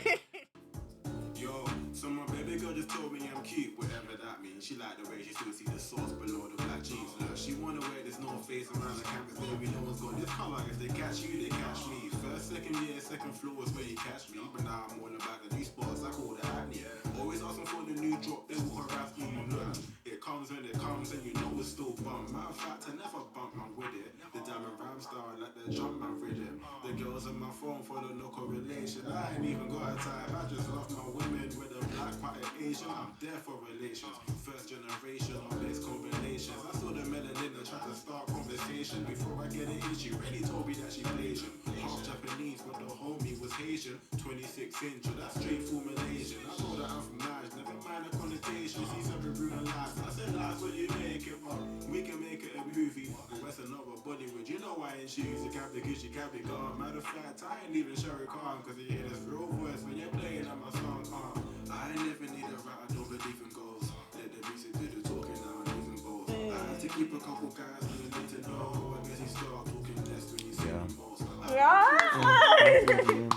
Yo, so my baby girl just told me I'm cute, whatever that means. She like the way she still see the sauce below the black jeans. Look, she wanna wear this North Face around the campus, baby. No one's got this color. If they catch you, they catch me. First, second year, second floor is where you catch me. But now I'm all about the new spots, I call that acne. Always asking for the new drop, they will harass me. Look, it comes when it comes, and you know it's still bump. Matter of fact, I never bump, man, with it. The diamond rap star, like the drum man rhythm. The girls on my phone follow no correlation. I ain't even got a type, I just love my women. Whether black, white, or Asian, I'm there for relations. First generation of mixed combinations. I saw the melanin and tried to start conversation. Before I get it in, she really told me that she Malaysian. Half Japanese, but the homie was Haitian. 26 inch, so that's straight formulation. I know that I'm from Nice, never mind the connotation. See something ruin lies. I said lies when you make it, but we can make it a movie. The rest another Bollywood, you know I ain't choose a cap because she can't be gone. Matter of fact, I ain't even Sherry Khan, cause you hear this real voice when you're playing on my song. I never need a rat, I don't believe in goals. Let the music do the talking now and even both. I had to keep a couple guys who need to know. I guess he start talking less when you see them most.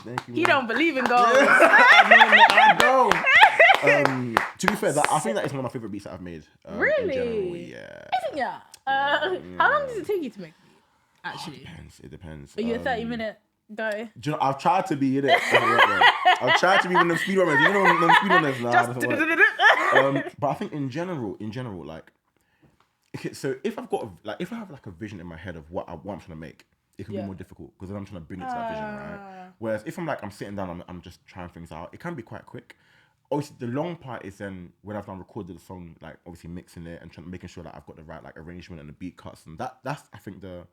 Thank you. He don't believe in goals. I don't. To be fair, I think that is one of my favorite beats that I've made. Really? In general, yeah. Yeah. How long does it take you to make a beat? Actually, It depends. Are you a 30-minute guy? Do you know, I've tried to be in it. I've tried to be one of them speedrunners. You know, them speedrunners. Nah, doesn't work. But I think in general, like, okay, so if I've got if I have like a vision in my head of what I'm trying to make, it can be more difficult because then I'm trying to bring it to that vision, right? Whereas if I'm sitting down, I'm just trying things out. It can be quite quick. Obviously, the long part is then when I've done recorded the song, like obviously mixing it and making sure that I've got the right like arrangement and the beat cuts, and that's I think the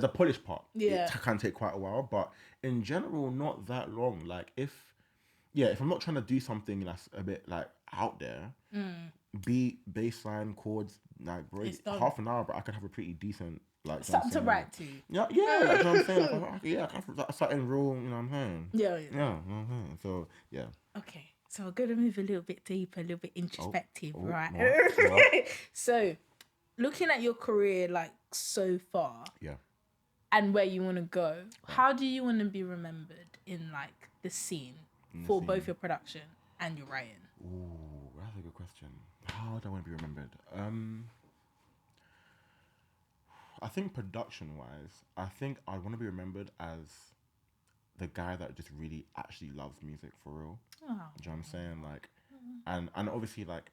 polished part. Yeah, it can take quite a while, but in general, not that long. Like if I'm not trying to do something that's a bit like out there, beat, bass line, chords, like half an hour, but I can have a pretty decent Like, something to write to. Yeah, like, you know what I'm saying? Like, yeah, I come from something real, you know what I'm saying? Yeah. Yeah, you know what I'm saying? So, yeah. Okay, so we're going to move a little bit deeper, a little bit introspective, right? What? So, looking at your career, like, so far, Yeah. and where you want to go, how do you want to be remembered in, like, the scene for both your production and your writing? Ooh, that's a good question. How do I want to be remembered? I think production-wise, I think I want to be remembered as the guy that just really actually loves music for real. Oh. Do you know what I'm saying? Like, and obviously, like,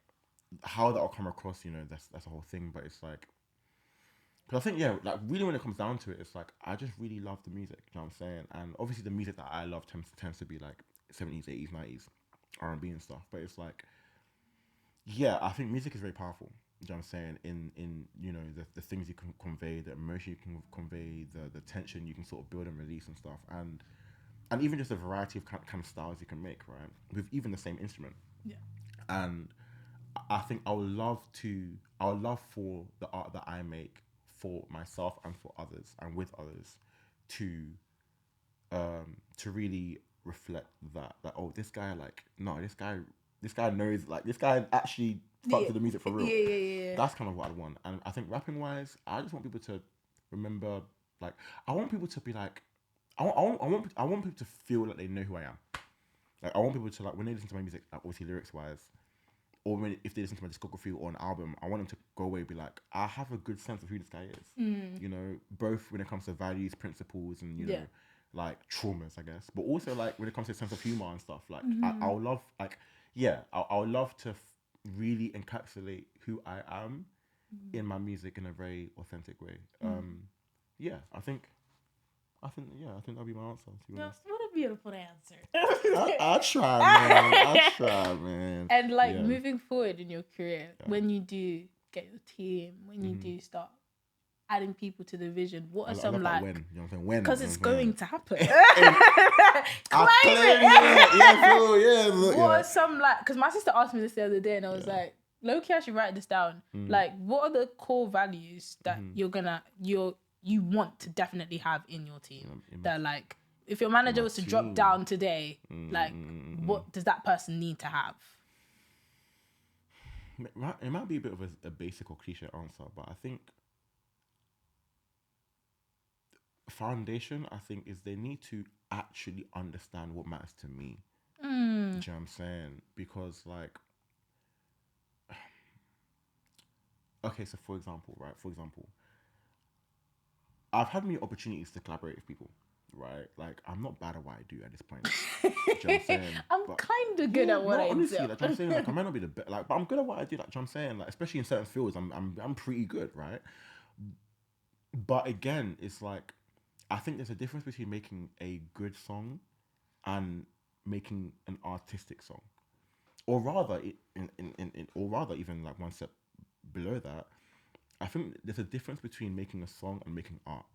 how that'll come across, you know, that's a whole thing. But it's like, because I think, yeah, like, really when it comes down to it, it's like, I just really love the music. You know what I'm saying? And obviously the music that I love tends to be like 70s, 80s, 90s, R&B and stuff. But it's like, yeah, I think music is very powerful. You know what I'm saying? In you know, the things you can convey, the emotion you can convey, the tension you can sort of build and release and stuff. And even just a variety of kind of styles you can make, right? With even the same instrument. Yeah. And I think I would love for the art that I make for myself and for others and with others to really reflect that this guy knows, like, this guy actually fucks with the music for real. Yeah. That's kind of what I want. And I think rapping wise, I just want people to remember, like, I want people to be like, I want people to feel like they know who I am. Like, I want people to, like, when they listen to my music, like, obviously lyrics wise, or if they listen to my discography or an album, I want them to go away and be like, I have a good sense of who this guy is. You know, both when it comes to values, principles, and, you know, like, traumas, I guess. But also, like, when it comes to sense of humor and stuff, like, I would love, like, I would love to really encapsulate who I am in my music in a very authentic way. I think that'll be my answer, to be honest. What a beautiful answer. I try, man. And, like, moving forward in your career, when you do get your team, when you do start adding people to the vision, what are some, like, when, you know what I'm saying? When? Because it's going to happen. Claim it. What are some, like, because my sister asked me this the other day and I was like, low-key, I should write this down. Like, what are the core values that you want to definitely have in your team? That, like, if your manager was to drop down today, like, what does that person need to have? It might be a bit of a basic or cliche answer, but I think foundation, I think, is they need to actually understand what matters to me. Do you know what I'm saying? Because, like, okay, so for example, I've had many opportunities to collaborate with people, right? Like, I'm not bad at what I do at this point. Do you know what I'm saying? I'm kind of good at what I honestly, do. Like, I'm saying, like, I might not be the best, like, but I'm good at what I do. Like, you know what I'm saying, like, especially in certain fields, I'm pretty good, right? But again, it's like, I think there's a difference between making a good song and making an artistic song, or rather, even like one step below that. I think there's a difference between making a song and making art.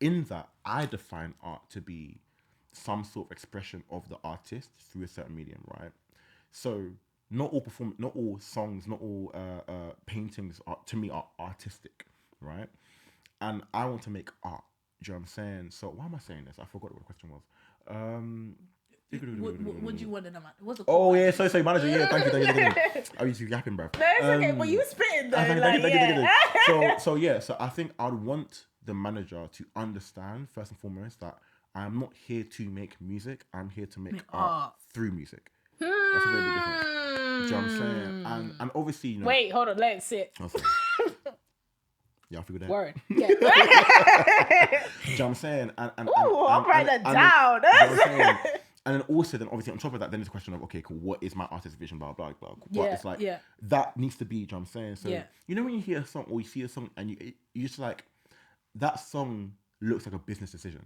In that, I define art to be some sort of expression of the artist through a certain medium, right? So not all songs, not all paintings to me are artistic, right? And I want to make art. Do you know what I'm saying? So why am I saying this? I forgot what the question was. What do you want to know? What's the sorry, manager. Yeah, thank you. I used to be yapping, bro. No, it's okay. But you spitting though. So I think I'd want the manager to understand first and foremost that I'm not here to make music. I'm here to make art through music. That's a very big difference. Do you know what I'm saying? And obviously, you know. Wait, hold on. Let it sit. Yeah, I figured that. Word. Yeah. Do you know what I'm saying? I'll write that down. And then also, obviously, on top of that, then there's a question of, okay, cool, what is my artist vision, blah, blah, blah. But it's like, that needs to be, do you know what I'm saying? So, you know when you hear a song or you see a song and you just like, that song looks like a business decision.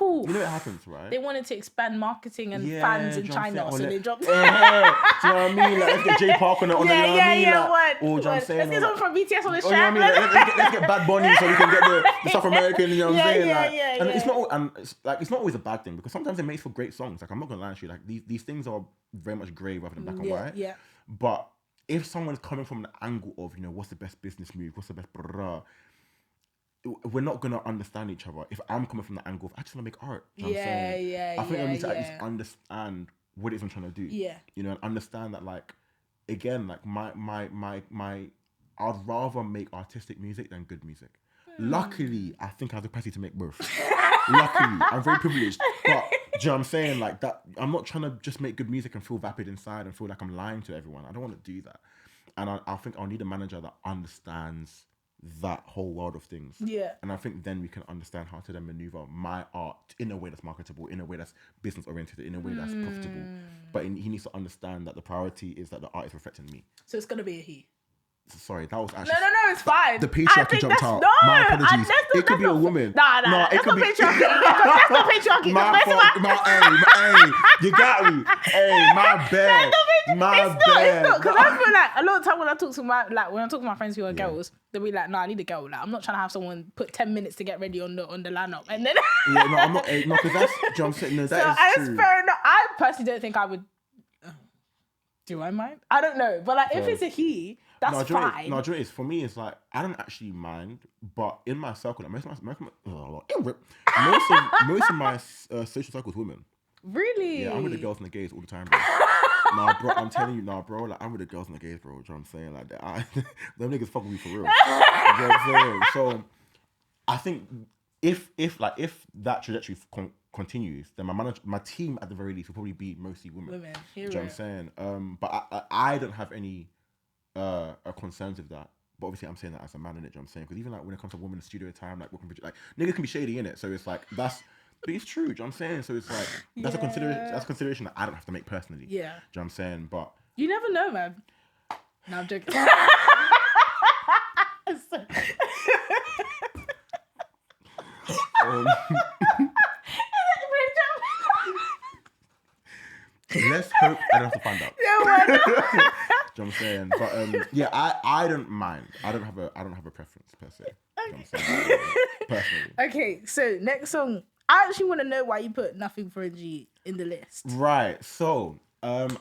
You know what happens, right? They wanted to expand marketing and fans in China, so they dropped. Do you know what I mean? Like, let's get Jay Park on the, you know what I mean? Like, or, do you know what I'm saying? Let's get someone from BTS on this track. You know what I mean? Let's get Bad Bunny so we can get the South American, you know what I'm saying? And it's not always a bad thing, because sometimes it makes for great songs. Like, I'm not gonna lie to you, like, these things are very much grey rather than black and white. Yeah. But if someone's coming from an angle of, you know, what's the best business move, what's the best we're not gonna understand each other if I'm coming from the angle of I just want to make art. You know what I'm Yeah, saying? yeah, I think I need to yeah, at least understand what it is I'm trying to do. Yeah. You know, and understand that like again, like my I'd rather make artistic music than good music. Luckily, I think I have the capacity to make both. Luckily, I'm very privileged. But do you know what I'm saying? Like that, I'm not trying to just make good music and feel vapid inside and feel like I'm lying to everyone. I don't want to do that. And I think I'll need a manager that understands that whole world of things. Yeah. And I think then we can understand how to then maneuver my art in a way that's marketable, in a way that's business oriented, in a way that's profitable. But he needs to understand that the priority is that the art is reflecting me. So it's gonna be a he. Sorry, that was actually... No, it's fine. The patriarchy jumped out. No, My apologies. It could be a woman. Nah, it that's could not be... patriarchy. That's not patriarchy. My fault. Hey, you got me. Hey, my bad. It's not. Because I feel like a lot of time when I talk to my friends who are girls, they'll be like, "No, I need a girl. Like, I'm not trying to have someone put 10 minutes to get ready on the lineup." And then I'm not. No, because that's John saying. No, that is true. Fair enough. I personally don't think I would. Do I mind? I don't know. But like, if it's a he, that's fine. No, is for me, it's like I don't actually mind, but in my circle, like, most of my social circle is women. Really? Yeah, I'm with the girls and the gays all the time, bro. Nah, bro, I'm telling you, bro, like I'm with the girls and the gays, bro. Do you know what I'm saying? Like them niggas fucking me for real. You know what I'm saying? So I think if that trajectory continues, then my team at the very least will probably be mostly women. Do you know what I'm saying? But I don't have any concerns with that. But obviously, I'm saying that as a man in it. Do you know what I'm saying? Because even like when it comes to women in studio time, like niggas can be shady in it. So it's like that's. But it's true, do you know what I'm saying? So it's like, that's a consideration that I don't have to make personally. Yeah. Do you know what I'm saying? But... You never know, man. No, I'm joking. Let's hope I don't have to find out. Yeah, why not? Do you know what I'm saying? But yeah, I don't mind. I don't have a preference per se. Okay. You know what I'm saying? Personally. Okay, so next song. I actually want to know why you put Nothing for a G in the list. Right. So in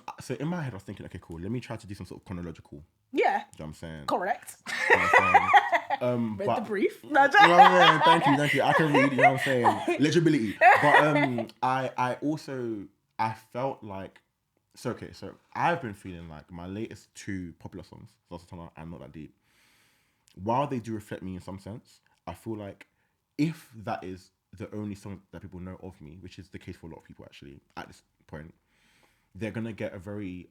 my head I was thinking, okay, cool. Let me try to do some sort of chronological. Yeah. Do you know what I'm saying? Correct. You know what I'm saying? Read the brief. You know what I'm saying? Thank you. I can read, you know what I'm saying? Legibility. But I felt like so I've been feeling like my latest two popular songs, Lost and Not That Deep, while they do reflect me in some sense, I feel like if that is the only song that people know of me, which is the case for a lot of people actually at this point, they're gonna get a very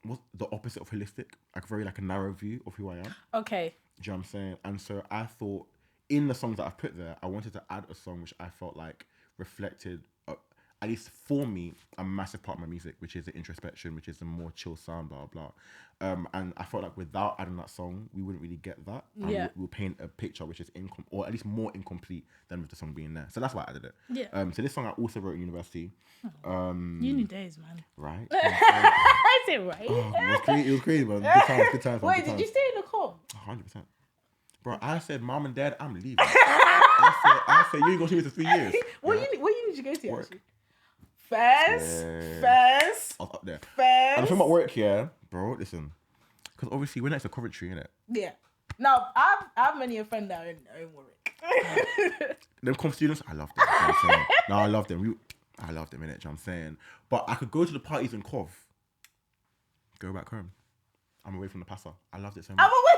what's the opposite of holistic, like very like a narrow view of who I am. Okay. Do you know what I'm saying? And so I thought in the songs that I've put there, I wanted to add a song which I felt like reflected, at least for me, a massive part of my music, which is the introspection, which is the more chill sound, blah, blah. And I felt like without adding that song, we wouldn't really get that. And we'll paint a picture which is or at least more incomplete than with the song being there. So that's why I added it. Yeah. So this song I also wrote in university. Uni days, man. Right? I said right. Oh, it was crazy, man. Good times. Wait, did you stay in the com? 100%. Bro, I said, Mom and Dad, I'm leaving. I said, you ain't gonna see me for 3 years. What uni did you go to, Work. actually? First. I was up there. First. And I'm talking about work here, bro. Listen, because obviously we're next to Coventry, innit? Yeah. No, I have many a friend that are in Warwick. Them com students, I love them. You know what I'm saying? No, I love them. I love them, innit? You know what I'm saying? But I could go to the parties in Cov, go back home. I'm away from the passer. I loved it so much. I'm away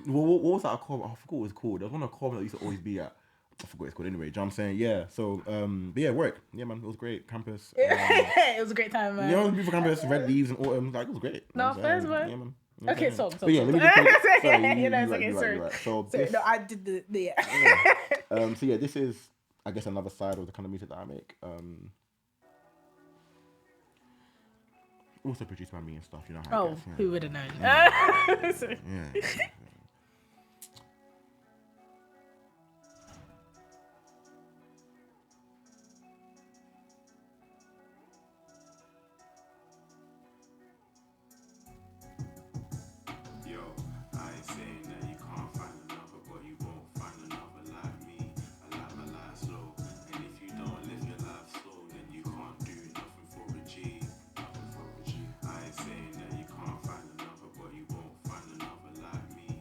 from the What was that a Cov? I forgot what it was called. There was one of Cov that used to always be at. I forgot what it's called anyway. Do you know what I'm saying? Yeah. So, but yeah, work. Yeah, man. It was great. Campus. It was a great time, man. You know, beautiful campus, red leaves and autumn. Like, it was great. No, first, man. Yeah, man. Okay, so. But yeah, let me just say, sorry, Sorry. right. So no, I did the yeah. So yeah, this is, I guess, another side of the kind of music that I make. Also produced by me and stuff, you know how it gets. Who would have known? Yeah. Yo, I ain't saying that you can't find another, but you won't find another like me. I like my life slow, and if you don't live your life slow, then you can't do nothing for a G. I ain't saying that you can't find another, but you won't find another like me.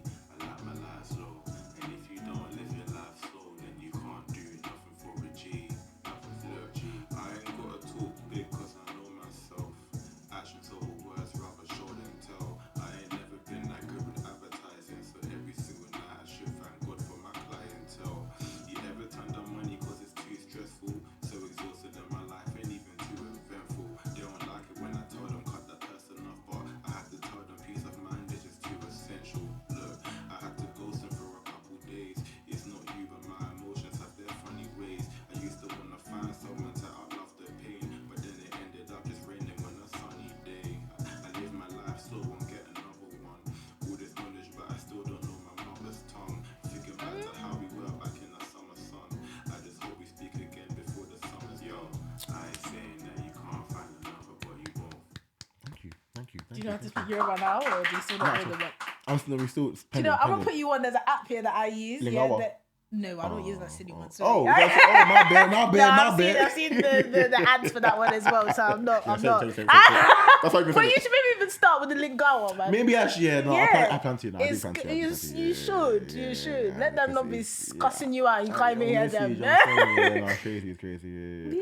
Do you know how to speak Yoruba now, or do you still not know the word? I'm still Do you know, I'm gonna put you on. There's an app here that I use. Lingawa. Yeah, no, I don't use that silly one. Oh, Sorry. my bad. I've seen the ads for that one as well, so I'm not. That's But you should maybe even start with the Lingawa, man. Maybe actually, I plan to now. You should. Let them not be cussing you out. You can't even hear them. It's crazy.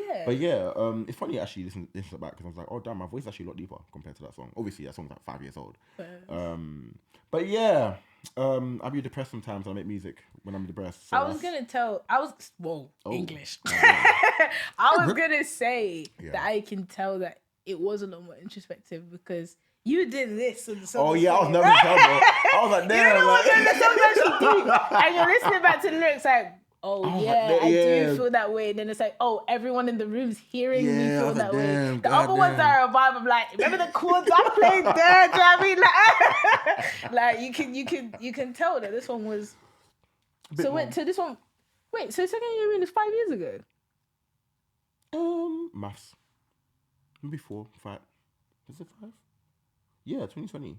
Yeah. But yeah, it's funny actually listening to it back because I was like, oh damn, my voice is actually a lot deeper compared to that song. Obviously, that song's like 5 years old. But yeah. I be depressed sometimes. I make music when I'm depressed. So English. I was gonna say that I can tell that it was a lot more introspective because you did this on the song. Oh yeah, I was nervous. I was like, damn. You know what the song actually do, and you're listening back to the lyrics like, I do feel that way. And then it's like, everyone in the room's hearing me feel that way. The other ones that are a vibe, I'm like, remember the chords I played there? Do you know what I mean? Like you can tell that this one was. So this one, so second year in is 5 years ago. Maths. Maybe 4, 5. Is it 5? Yeah, 2020.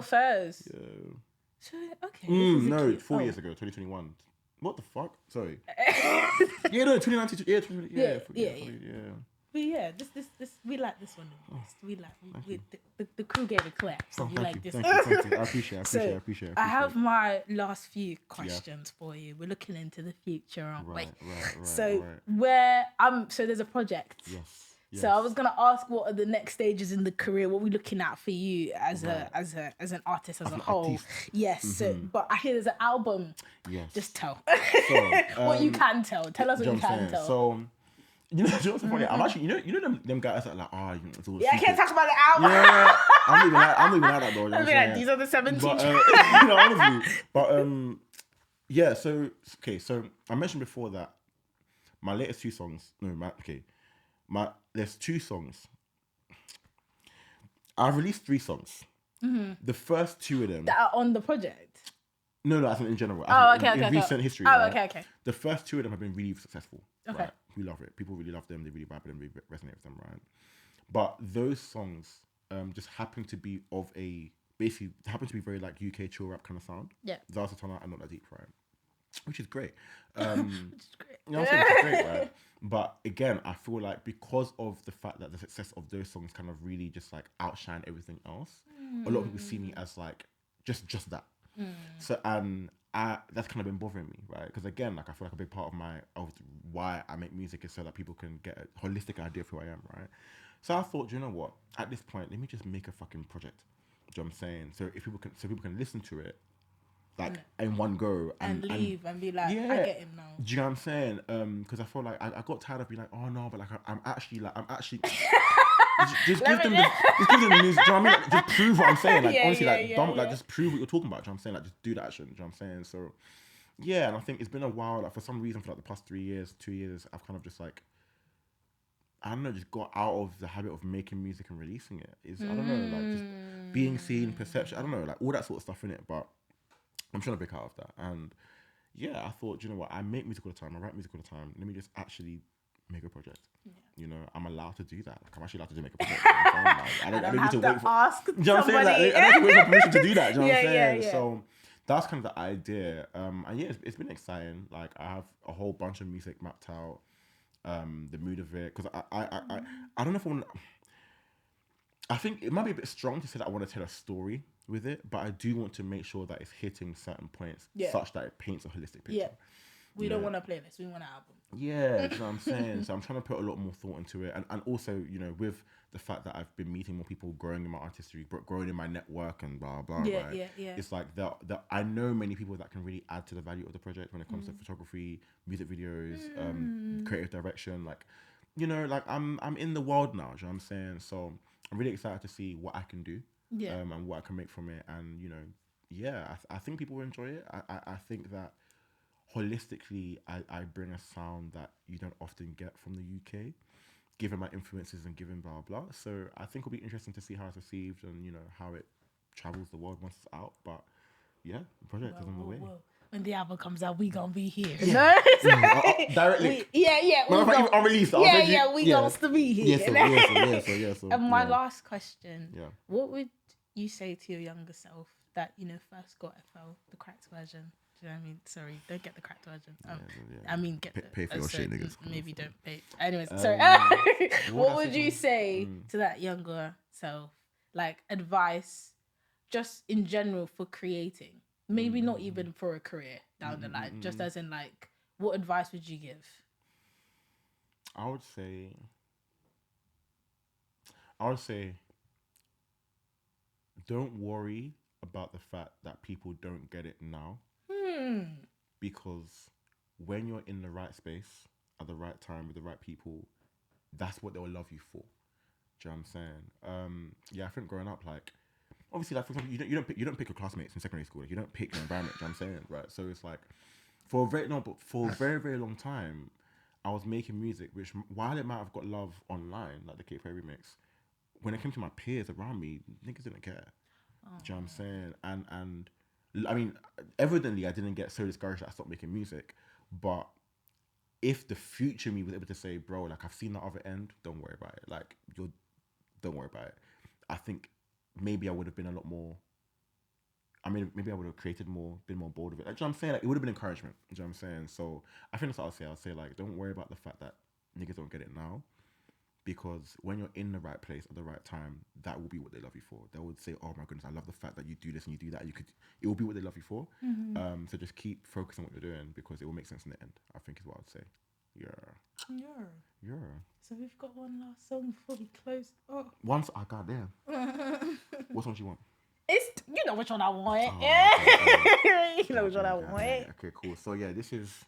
First. Yeah. So okay. 4 years ago, 2021. What the fuck? Sorry. 2019. Yeah, 2020. Yeah. But yeah, this we like this one. We like the crew gave a clap, so we like this. Thank you. I appreciate it. I have my last few questions for you. We're looking into the future, aren't we? Right. So there's a project. Yes. So I was gonna ask, what are the next stages in the career? What are we looking at for you as an artist as a whole? Artiste. Yes. Mm-hmm. So, but I hear there's an album. Yes. Just tell. So, what you can tell. Tell us what you can tell. So, you know what's so funny? I'm actually, you know them guys that are like, it's all I can't talk about the album. Yeah, I'm even like that though. I'll be like, these are the 17 tracks. Honestly. But yeah. So I mentioned before that my latest 2 songs. There's 2 songs. I've released 3 songs. Mm-hmm. The first 2 of them that are on the project. No, I think in general. In recent history. Okay. The first 2 of them have been really successful. Okay. Right? We love it. People really love them. They really vibe with them. They resonate with them, right? But those songs just happen to be very like UK chill rap kind of sound. Yeah. Zartana and Not That Deep, right? Which is great. Which is great. You know what I'm saying? It's great, right? But again, I feel like because of the fact that the success of those songs kind of really just like outshine everything else, a lot of people see me as like just that. So that's kind of been bothering me, right? Because again, like I feel like a big part of why I make music is so that people can get a holistic idea of who I am, right? So I thought, you know what? At this point, let me just make a fucking project. Do you know what I'm saying? So people can listen to it like in one go and leave and be like, I get him now. Do you know what I'm saying? Because I feel like I got tired of being like, oh no, but like I'm actually just give them the news. Do you know what I mean? Like, just prove what I'm saying. Like honestly, just prove what you're talking about. Do you know what I'm saying? Like just do the action. Do you know what I'm saying? So yeah, and I think it's been a while. Like for some reason, for like the past 2 years, I've kind of just like, I don't know, just got out of the habit of making music and releasing it. I don't know, like just being seen, perception. I don't know, like all that sort of stuff in it. But I'm trying to break out of that. And yeah, I thought, you know what? I make music all the time. I write music all the time. Let me just actually make a project. Yeah. You know, I'm allowed to do that. Like, I'm actually allowed to make a project. You know what I'm saying? Like, I don't need to wait for. Ask you know what I'm saying? Like, I don't have to wait for permission to do that. Do you know what I'm saying? Yeah. So that's kind of the idea. And yeah, it's been exciting. Like I have a whole bunch of music mapped out. The mood of it, because I don't know if I want. I think it might be a bit strong to say that I want to tell a story with it, but I do want to make sure that it's hitting certain points such that it paints a holistic picture. Yeah. We don't want a playlist, we want an album. Yeah, you know what I'm saying? So I'm trying to put a lot more thought into it. And also, you know, with the fact that I've been meeting more people, growing in my artistry, growing in my network and blah, blah, yeah, right? Yeah. It's like that I know many people that can really add to the value of the project when it comes to photography, music videos, creative direction. Like, you know, like I'm in the world now, do you know what I'm saying? So I'm really excited to see what I can do and what I can make from it. And, you know, yeah, I think people will enjoy it. I think that holistically, I bring a sound that you don't often get from the UK, given my influences and given blah, blah. So I think it'll be interesting to see how it's received and, you know, how it travels the world once it's out. But yeah, the project is on the way. When the album comes out, we gonna be here. Yeah. Directly. Unreleased. We gonna be here. Yes, sir. And my last question. Yeah. What would you say to your younger self that, first got FL, the cracked version? Do you know what I mean? Sorry, don't get the cracked version. I mean, get pay for your shit, niggas. Maybe don't pay. Anyways, sorry. What would you say to that younger self? Like advice, just in general for creating. Maybe not even for a career down the line. Just as in like, what advice would you give? I would say, don't worry about the fact that people don't get it now. Because when you're in the right space at the right time with the right people, that's what they'll love you for. Do you know what I'm saying? Yeah, I think growing up, like, obviously, like, for example, you don't pick your classmates in secondary school. Like, you don't pick your environment. Do you know what I'm saying? Right? So it's like, for a very, very long time, I was making music, which, while it might have got love online, like the Kate Perry remix, when it came to my peers around me, niggas didn't care. Do you know what I'm saying? And I mean, evidently, I didn't get so discouraged that I stopped making music. But if the future me was able to say, bro, like, I've seen the other end, don't worry about it. Like, don't worry about it. I think maybe I would have been a lot more. I mean, maybe I would have created more, been more bold of it. Like, do you know what I'm saying? Like, it would have been encouragement. Do you know what I'm saying? So I think that's what I'll say. I'll say, like, don't worry about the fact that niggas don't get it now. Because when you're in the right place at the right time, that will be what they love you for. They would say, "Oh my goodness, I love the fact that you do this and you do that." It will be what they love you for. So just keep focusing on what you're doing because it will make sense in the end. I think is what I'd say. Yeah. So we've got one last song before we close. Once I got there. What song do you want? You know which one I want. You know which one I want. Okay, cool. So yeah, this is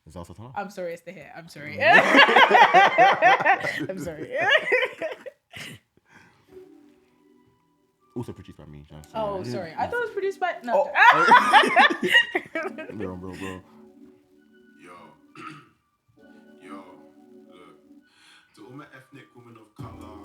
Zalsatana. I'm sorry, it's the hit. I'm sorry. I'm sorry. Also produced by me, John. Oh, sorry. I thought it was produced by... No. Bro. Yo, look. To all my ethnic women of colour,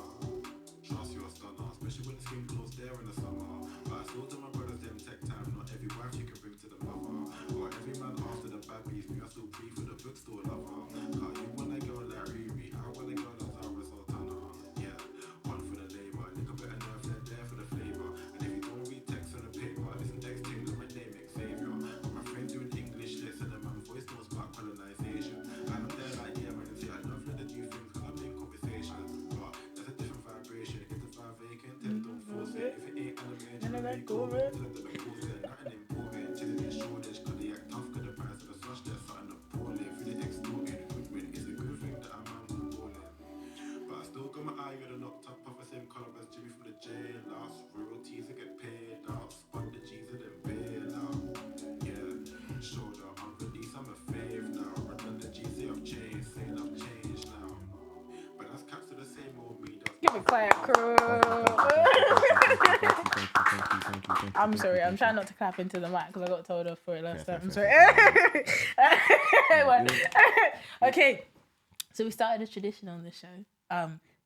trust your stunner, especially when the skin glows there in the summer. But I still to my brothers, them tech time, not every wife you can bring to the mother. Or every man after the bad beef, me I still breathe for the bookstore lover. You want a girl like Riri, I want a girl like Zara Sultana. Yeah, one for the labour, nigga better nerve, they're there for the flavour. And if you don't read text on the paper, listen text Taylor, my name Xavier. Got my friends doing English, listen to my voice knows about colonization. And I'm there like, yeah man, see I love the new things cause I'm in conversation. But that's a different vibration, if the vibe vacant, tell it don't force it. If it ain't animated, tell it let go of it. Tell it don't pause it, nothing important. Chilling in Shoreditch, cause they act tough, cause the price of the slush, there's something appalling. Feeling extorted, hoodwin, it's a good thing that I'm out balling. But I still got my eye on the knocked up of the same colour as Jimmy from the jail house. Royalties that get paid out, spot the G's and then bail out. Yeah, shoulder on release, I'm a fave now. Run on the G's, say I've changed, saying I've changed now. But that's cats to the same old me. Give a clap, crew. Thank you. I'm sorry, I'm trying not to clap into the mic because I got told off for it last time. I'm sorry. Okay, so we started a tradition on this show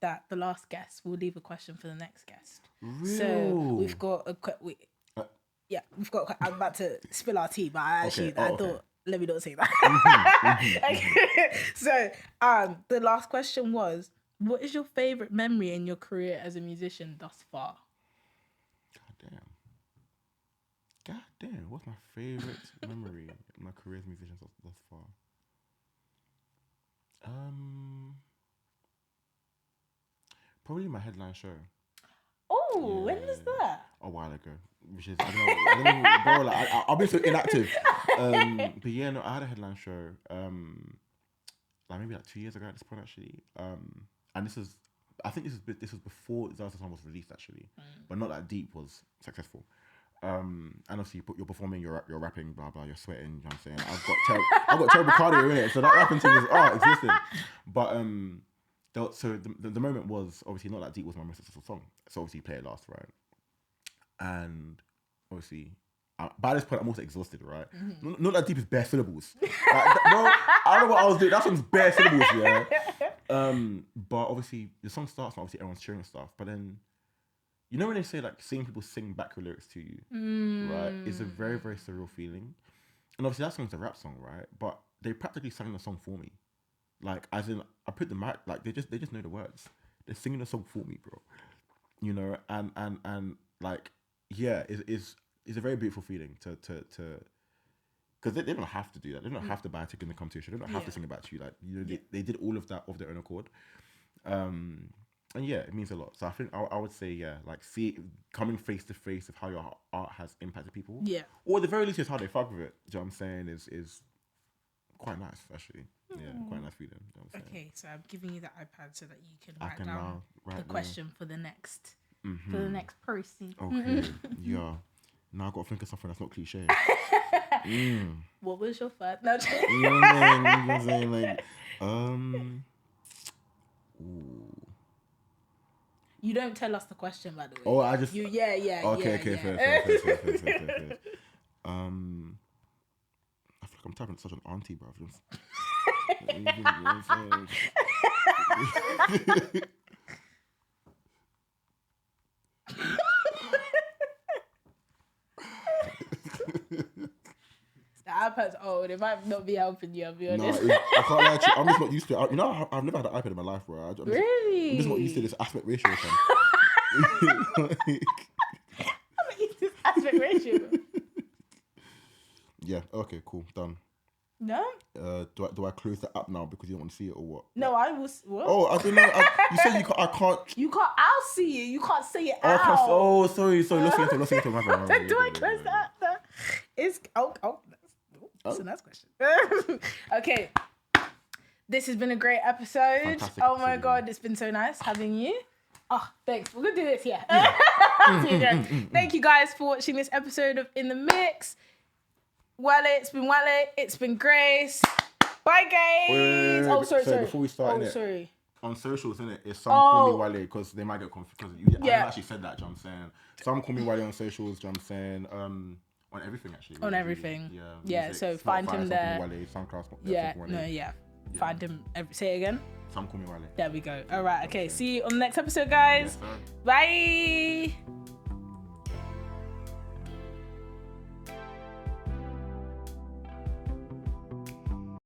that the last guest will leave a question for the next guest. Real? So we've got we've got. I'm about to spill our tea, but I thought, let me not say that. Okay. So the last question was, what is your favorite memory in your career as a musician thus far? God damn, what's my favorite memory in my career as a musician thus far? Probably my headline show. Oh, when was that? A while ago, which is I don't know, bro. Like I've been so inactive. But yeah, no, I had a headline show. Like maybe like 2 years ago at this point actually. And I think this was before Zaza Song was released actually, but Not That Deep was successful. And obviously you're performing, you're rapping, blah blah, you're sweating. You know what I'm saying? I've got terrible cardio in it, so that rapping thing was existing. But so the moment was obviously Not That Deep was my most successful song. So obviously play it last, right? And obviously by this point I'm also exhausted, right? Not That Deep is bare syllables. Like, bro, I don't know what I was doing. That song's bare syllables, yeah. But obviously the song starts and obviously everyone's cheering and stuff. But then, you know when they say like seeing people sing back your lyrics to you, right? It's a very, very surreal feeling. And obviously that song's a rap song, right? But they practically sang the song for me. Like as in, I put the mic, like they just know the words. They're singing the song for me, bro. You know, and like, yeah, it's a very beautiful feeling to because they don't have to do that. They don't have to buy a ticket and come to your show. They don't have to sing about you. Like, you know, they did all of that of their own accord. And yeah, it means a lot. So I think I would say, yeah, like coming face to face with how your art has impacted people. Yeah. Or at the very least, just how they fuck with it. Do you know what I'm saying? Is quite nice, actually. Yeah, quite nice feeling. You know what I'm saying? Okay, so I'm giving you the iPad so that you can write down the question for the next person. Okay, yeah. Now I've got to think of something that's not cliche. What was your first? No, you know what I'm saying? Like, You don't tell us the question, by the way. Oh, I just... Okay, fair. I feel like I'm typing such an auntie, bro. You know what I'm saying? The iPad's old. It might not be helping you, I'll be honest. No, I can't lie to you. I'm just not used to it. You know, I've never had an iPad in my life, bro. Really? I'm just not used to this aspect ratio. I'm not used to this aspect ratio. Yeah, okay, cool, done. No? Do I close the app now because you don't want to see it or what? No, I was... What? Oh, I don't know. You said you can't... I can't... You can't... I'll see you. You can't say it Oh, out. Sorry. Lost into my phone. Do I close the app? It's... That's a nice question. Okay. This has been a great episode. Fantastic Oh my episode, God, it's been so nice having you. Oh, thanks. We're going to do this, yeah. Thank you guys for watching this episode of In the Mix. It's been Grace. Bye, guys. Sorry. Before we start, sorry. On socials, innit? It's some call me Wale because they might get confused. I haven't actually said that, do you know what I'm saying? Some call me Wale on socials, do you know what I'm saying? On everything, actually. On everything. Yeah. Yeah, so find him there. Wale, SoundCloud, Find him. Say it again. Some call me Wale. There we go. All right. Okay. See you on the next episode, guys. Yes, bye.